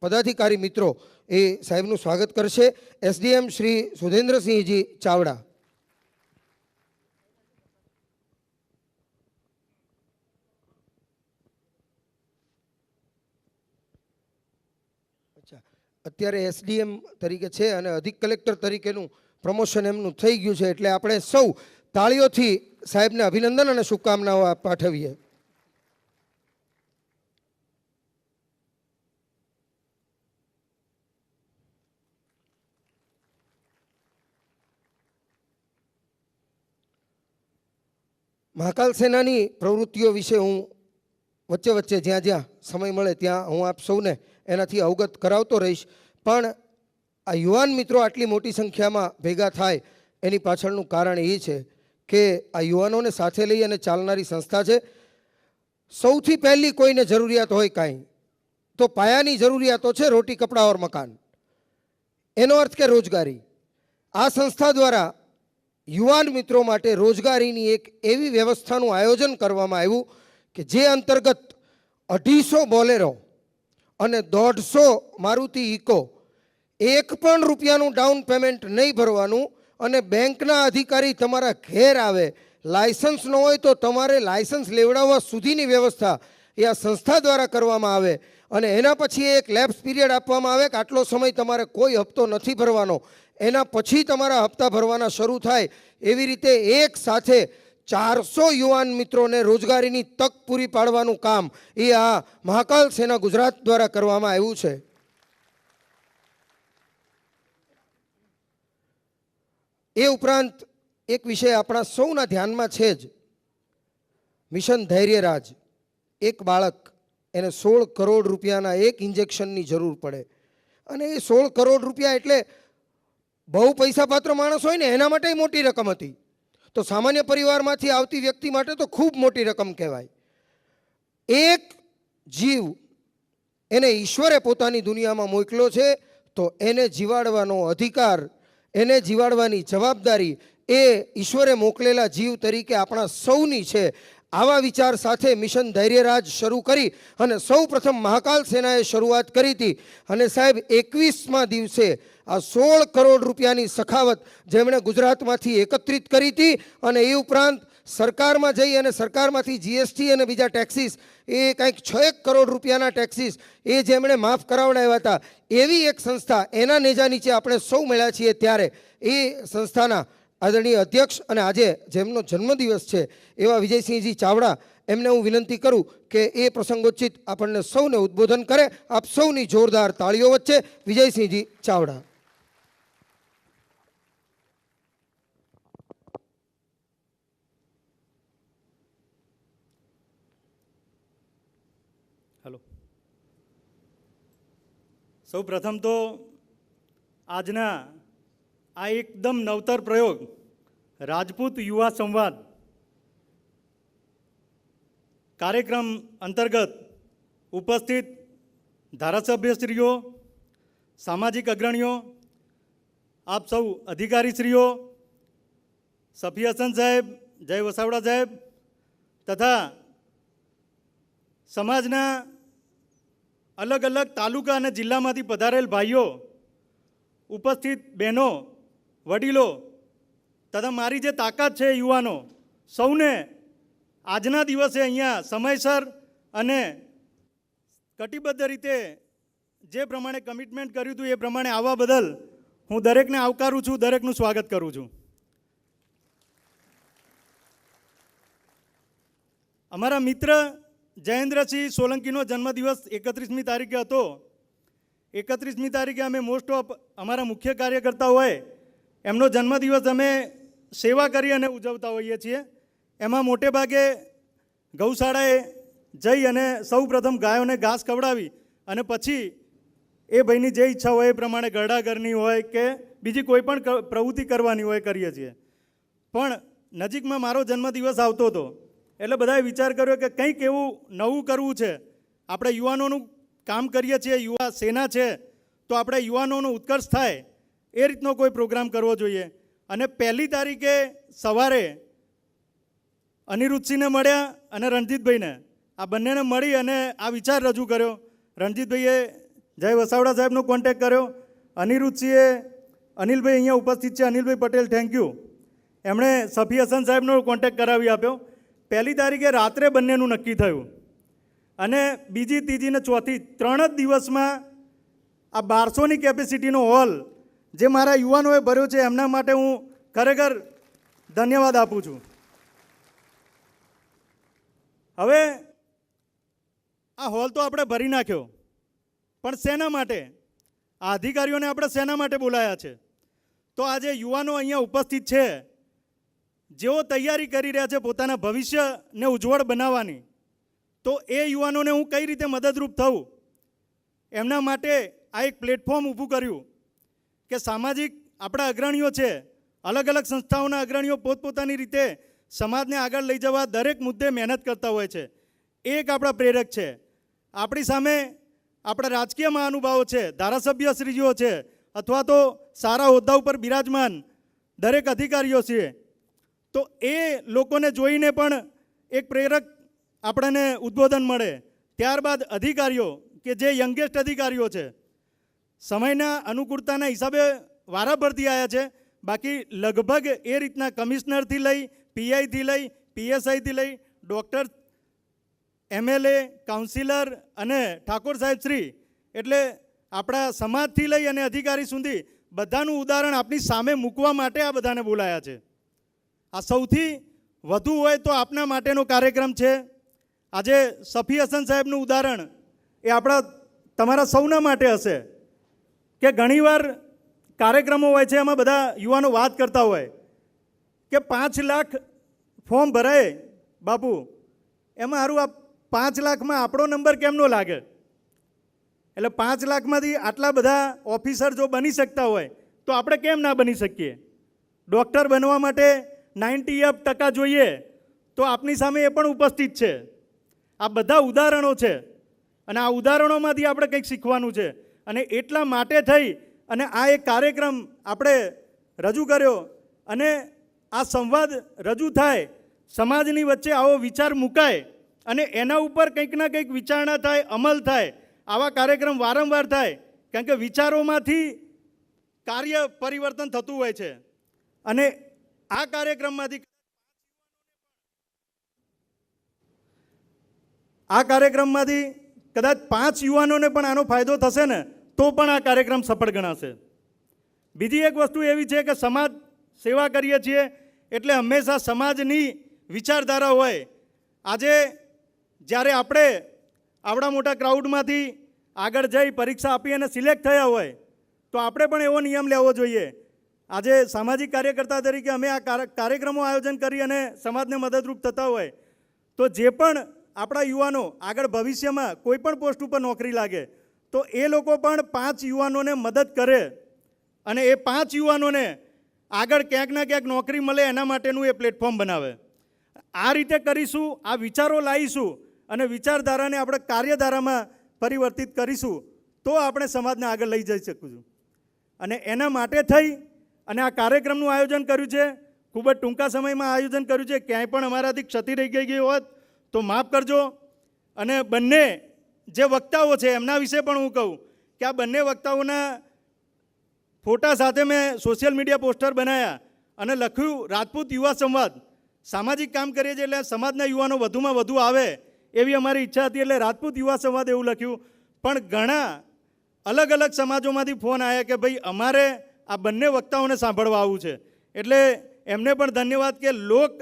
પદાધિકારી મિત્રો એ સાહેબનું સ્વાગત કરશે. એસડીએમ શ્રી સુધેન્દ્રસિંહજી ચાવડા. અત્યારે એસડીએમ તરીકે છે અને અધિક કલેક્ટર તરીકેનું પ્રમોશન એમનું થઈ ગયું છે, એટલે આપણે સૌ તાળીઓથી સાહેબને અભિનંદન અને શુભકામનાઓ પાઠવીએ. મહાકાલ સેનાની પ્રવૃત્તિઓ વિશે હું વચ્ચે વચ્ચે જ્યાં જ્યાં સમય મળે ત્યાં હું આપ સૌને એનાથી અવગત કરાવતો રહીશ. પણ આ યુવાન મિત્રો આટલી મોટી સંખ્યામાં ભેગા થાય એની પાછળનું કારણ એ છે કે આ યુવાનોને સાથે લઈ અને ચાલનારી સંસ્થા છે. સૌથી પહેલી કોઈને જરૂરિયાત હોય કાંઈ તો પાયાની જરૂરિયાતો છે રોટી કપડાં ઓર મકાન, એનો અર્થ કે રોજગારી. આ સંસ્થા દ્વારા યુવાન મિત્રો માટે રોજગારીની એક એવી વ્યવસ્થાનું આયોજન કરવામાં આવ્યું કે જે અંતર્ગત 250 બોલેરો અને 150 મારુતિ ઇકો, 1 પણ રૂપિયાનું ડાઉન પેમેન્ટ નહીં ભરવાનું અને બેંકના અધિકારી તમારા ઘેર આવે, લાયસન્સ ન હોય તો તમારે લાયસન્સ લેવડાવવા સુધીની વ્યવસ્થા એ આ સંસ્થા દ્વારા કરવામાં આવે. અને એના પછી એક લેપ્સ પીરિયડ આપવામાં આવે કે આટલો સમય તમારે કોઈ હપ્તો નથી ભરવાનો, એના પછી તમારા હપ્તા ભરવાના શરૂ થાય. એવી રીતે એક સાથે 400 યુવાન મિત્રોને રોજગારીની તક પૂરી પાડવાનું કામ એ આ મહાકાલ સેના ગુજરાત દ્વારા કરવામાં આવ્યું છે. એ ઉપરાંત એક વિષય આપણા સૌના ધ્યાનમાં છે જ, મિશન ધૈર્યરાજ. એક બાળક, એને 16 કરોડ રૂપિયાના એક ઇન્જેક્શનની જરૂર પડે અને એ 16 કરોડ રૂપિયા એટલે બહુ પૈસાપાત્ર માણસ હોય ને એના માટે મોટી રકમ હતી, તો સામાન્ય પરિવારમાંથી આવતી વ્યક્તિ માટે તો ખૂબ મોટી રકમ કહેવાય. એક જીવ એને ઈશ્વરે પોતાની દુનિયામાં મોકલ્યો છે તો એને જીવાડવાનો અધિકાર, એને જીવાડવાની જવાબદારી એ ઈશ્વરે મોકલેલા જીવ તરીકે આપણા સૌની છે. આવા વિચાર સાથે મિશન ધૈર્યરાજ શરૂ કરી અને સૌ પ્રથમ મહાકાલ સેનાએ શરૂઆત કરી હતી. અને સાહેબ 21મા દિવસે આ 16 કરોડ રૂપિયાની સખાવત જેમણે ગુજરાતમાંથી એકત્રિત કરી હતી અને એ ઉપરાંત સરકારમાં જઈ અને સરકારમાંથી જીએસટી અને બીજા ટેક્સીસ એ કંઈક 6 કરોડ રૂપિયાના ટેક્સીસ એ જેમણે માફ કરાવડાવ્યા હતા, એવી એક સંસ્થા એના નેજા નીચે આપણે સૌ મળ્યા છીએ. ત્યારે એ સંસ્થાના આદરણીય અધ્યક્ષ અને આજે જેમનો જન્મદિવસ છે એવા વિજયસિંહજી ચાવડા, એમને હું વિનંતી કરું કે એ પ્રસંગોચિત આપણને સૌને ઉદ્બોધન કરે. આપ સૌની જોરદાર તાળીઓ વચ્ચે વિજયસિંહજી ચાવડા. હેલો. સૌ પ્રથમ તો આજના આ એકદમ નવતર પ્રયોગ રાજપૂત યુવા સંવાદ કાર્યક્રમ અંતર્ગત ઉપસ્થિત ધારાસભ્યશ્રીઓ, સામાજિક અગ્રણીઓ, આપ સૌ અધિકારીશ્રીઓ, સફી હસન સાહેબ, જય વસાવડા સાહેબ તથા સમાજના અલગ અલગ તાલુકા અને જિલ્લામાંથી પધારેલ ભાઈઓ, ઉપસ્થિત બહેનો, વડીલો તથા મારી જે તાકાત છે યુવાનો, સૌને આજના દિવસે અહીંયા સમયસર અને કટિબદ્ધ રીતે જે પ્રમાણે કમિટમેન્ટ કર્યું હતું એ પ્રમાણે આવવા બદલ હું દરેકને આવકારું છું, દરેકનું સ્વાગત કરું છું. અમારા મિત્ર જયેન્દ્રસિંહ સોલંકીનો જન્મદિવસ 31મી તારીખે હતો. 31મી તારીખે અમે મોસ્ટ ઓફ અમારા મુખ્ય કાર્યકર્તા હોય એમનો જન્મદિવસ અમે સેવા કરી અને ઉજવતા હોઈએ છીએ. એમાં મોટે ભાગે ગૌશાળાએ જઈ અને સૌ પ્રથમ ગાયોને ઘાસ ખવડાવી અને પછી એ ભાઈની જે ઈચ્છા હોય એ પ્રમાણે ગરડાગરની હોય કે બીજી કોઈ પણ પ્રવૃત્તિ કરવાની હોય કરીએ છીએ. પણ નજીકમાં મારો જન્મદિવસ આવતો હતો એટલે બધાએ વિચાર કર્યો કે કંઈક એવું નવું કરવું છે. આપણે યુવાનોનું કામ કરીએ છીએ, યુવા સેના છે, તો આપણે યુવાનોનો ઉત્કર્ષ થાય એ રીતનો કોઈ પ્રોગ્રામ કરવો જોઈએ. અને 1લી તારીખે સવારે અનિરુદ્ધસિંહને મળ્યા અને રણજીતભાઈને, આ બંનેને મળી અને આ વિચાર રજૂ કર્યો. રણજીતભાઈએ જય વસાવડા સાહેબનો કોન્ટેક્ટ કર્યો. અનિરુદ્ધસિંહે, અનિલભાઈ અહીંયા ઉપસ્થિત છે, અનિલભાઈ પટેલ, થેન્ક યુ, એમણે સફી હસન સાહેબનો કોન્ટેક્ટ કરાવી આપ્યો. 1લી તારીખે રાત્રે બંનેનું નક્કી થયું અને બીજી, ત્રીજી ને ચોથી 3 જ દિવસમાં આ 1200ની કેપેસિટીનો હોલ જે મારા યુવાનોએ ભર્યો છે એમના માટે હું ખરેખર ધન્યવાદ આપું છું. હવે આ હોલ તો આપણે ભરી નાખ્યો, પણ શેના માટે? આ અધિકારીઓને આપણે શેના માટે બોલાયા છે? તો આજે યુવાનો અહીંયા ઉપસ્થિત છે જેઓ તૈયારી કરી રહ્યા છે પોતાના ભવિષ્યને ઉજ્જવળ બનાવવાની, તો એ યુવાનોને હું કઈ રીતે મદદરૂપ થઉં એમના માટે આ એક પ્લેટફોર્મ ઊભું કર્યું કે સામાજિક આપણા અગ્રણીઓ છે, અલગ અલગ સંસ્થાઓના અગ્રણીઓ પોતપોતાની રીતે સમાજને આગળ લઈ જવા દરેક મુદ્દે મહેનત કરતા હોય છે. એ એક આપણા પ્રેરક છે. આપણી સામે આપણા રાજકીય મહાનુભાવો છે, ધારાસભ્યશ્રીઓ છે, અથવા તો સારા હોદ્દા ઉપર બિરાજમાન દરેક અધિકારીઓ છે. તો એ લોકોને જોઈને પણ એક પ્રેરક આપણને ઉદ્બોધન મળે. ત્યારબાદ અધિકારીઓ કે જે યંગેસ્ટ અધિકારીઓ છે, સમયના અનુકૂળતાના હિસાબે વારાફરતી આવ્યા છે, બાકી લગભગ એ રીતના કમિશનરથી લઈ, પીઆઈથી લઈ, પીએસઆઈથી લઈ, ડૉક્ટર, એમએલએ, કાઉન્સિલર અને ઠાકોર સાહેબ શ્રી, એટલે આપણા સમાજથી લઈ અને અધિકારી સુધી બધાનું ઉદાહરણ આપણી સામે મૂકવા માટે આ બધાને બોલાયા છે. આ સૌથી વધુ હોય તો આપના માટેનો કાર્યક્રમ છે. આજે સફી હસન સાહેબનું ઉદાહરણ એ આપણા તમારા સૌના માટે હશે કે ઘણીવાર કાર્યક્રમો હોય છે એમાં બધા યુવાનો વાત કરતા હોય કે 5 લાખ ફોર્મ ભરાય બાપુ, એમાં સારું આ 5 લાખમાં આપણો નંબર કેમ ન લાગે? એટલે 5 લાખમાંથી આટલા બધા ઓફિસર જો બની શકતા હોય તો આપણે કેમ ના બની શકીએ? ડૉક્ટર બનવા માટે 98% જોઈએ તો આપની સામે એ પણ ઉપસ્થિત છે. આ બધા ઉદાહરણો છે અને આ ઉદાહરણોમાંથી આપણે કંઈક શીખવાનું છે. અને એટલા માટે થઈ અને આ એક કાર્યક્રમ આપણે રજૂ કર્યો અને આ સંવાદ રજૂ થાય, સમાજની વચ્ચે આવો વિચાર મુકાય અને એના ઉપર કંઈક ના કંઈક વિચારણા થાય, અમલ થાય. આવા કાર્યક્રમ વારંવાર થાય, કારણ કે વિચારોમાંથી કાર્ય પરિવર્તન થતું હોય છે. અને આ કાર્યક્રમમાંથી કદાચ 5 યુવાનોને પણ આનો ફાયદો થશે ને તો પણ આ કાર્યક્રમ સફળ ગણાશે. બીજી એક વસ્તુ એવી છે કે સમાજ સેવા કરીએ છીએ એટલે હંમેશા સમાજની વિચારધારા હોય. આજે જ્યારે આપણે આવડા મોટા ક્રાઉડમાંથી આગળ જઈ પરીક્ષા આપી અને સિલેક્ટ થયા હોય તો આપણે પણ એવો નિયમ લેવો જોઈએ. આજે સામાજિક કાર્યકર્તા તરીકે અમે આ કાર્યક્રમો આયોજન કરી અને સમાજને મદદરૂપ થતા હોય તો જે પણ આપણા યુવાનો આગળ ભવિષ્યમાં કોઈ પણ પોસ્ટ ઉપર નોકરી લાગે તો એ લોકો પણ 5 યુવાનોને મદદ કરે અને એ 5 યુવાનોને આગળ ક્યાંક ના ક્યાંક નોકરી મળે એના માટેનું એ પ્લેટફોર્મ બનાવે. આ રીતે કરીશું, આ વિચારો લાવીશું અને વિચારધારાને આપણે કાર્યધારામાં પરિવર્તિત કરીશું તો આપણે સમાજને આગળ લઈ જઈ શકીશું. અને એના માટે થઈ અને આ કાર્યક્રમનું આયોજન કર્યું છે. ખૂબ જ ટૂંકા સમયમાં આયોજન કર્યું છે. ક્યાંય પણ અમારાથી ક્ષતિ રહી ગઈ હોત તો માફ કરજો. અને બંને જે વક્તાઓ છે એમના વિશે પણ હું કહું કે આ બંને વક્તાઓના ફોટા સાથે મેં સોશિયલ મીડિયા પોસ્ટર બનાવ્યા અને લખ્યું રાજપૂત યુવા સંવાદ. સામાજિક કામ કરીએ છીએ એટલે સમાજના યુવાનો વધુમાં વધુ આવે એવી અમારી ઈચ્છા હતી એટલે રાજપૂત યુવા સંવાદ એવું લખ્યું. પણ ઘણા અલગ અલગ સમાજોમાંથી ફોન આવ્યા કે ભાઈ અમારે આ બંને વક્તાઓને સાંભળવા આવવું છે. એટલે એમને પણ ધન્યવાદ કે લોક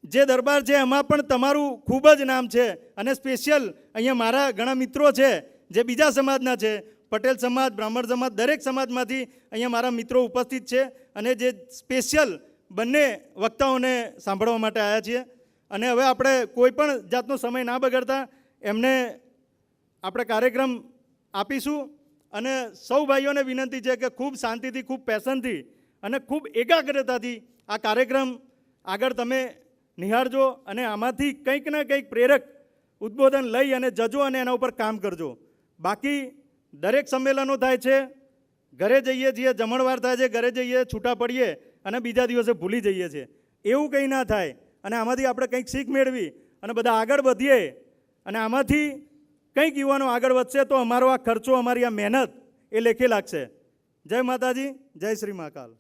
જે દરબાર છે એમાં પણ તમારું ખૂબ જ નામ છે. અને સ્પેશિયલ અહીંયા મારા ઘણા મિત્રો છે જે બીજા સમાજના છે, પટેલ સમાજ, બ્રાહ્મણ સમાજ, દરેક સમાજમાંથી અહીંયા મારા મિત્રો ઉપસ્થિત છે અને જે સ્પેશિયલ બંને વક્તાઓને સાંભળવા માટે આવ્યા છીએ. અને હવે આપણે કોઈ પણ જાતનો સમય ના બગાડતા એમને આપણે કાર્યક્રમ આપીશું. અને સૌ ભાઈઓને વિનંતી છે કે ખૂબ શાંતિથી, ખૂબ પેશનથી અને ખૂબ એકાગ્રતાથી આ કાર્યક્રમ આગળ તમે નિહાળજો અને આમાંથી કંઈક ને કંઈક પ્રેરક ઉદ્બોધન લઈ અને જજો અને એના ઉપર કામ કરજો. બાકી દરેક સંમેલનો થાય છે, ઘરે જઈએ છીએ, જમણવાર થાય છે, ઘરે જઈએ, છૂટા પડીએ અને બીજા દિવસે ભૂલી જઈએ છીએ. એવું કંઈ ના થાય અને આમાંથી આપણે કંઈક શીખ મેળવી અને બધા આગળ વધીએ અને આમાંથી કંઈક યુવાનો આગળ વધશે તો અમારો આ ખર્ચો, અમારી આ મહેનત એ લેખે લાગશે. જય માતાજી, જય શ્રી મહાકાલ.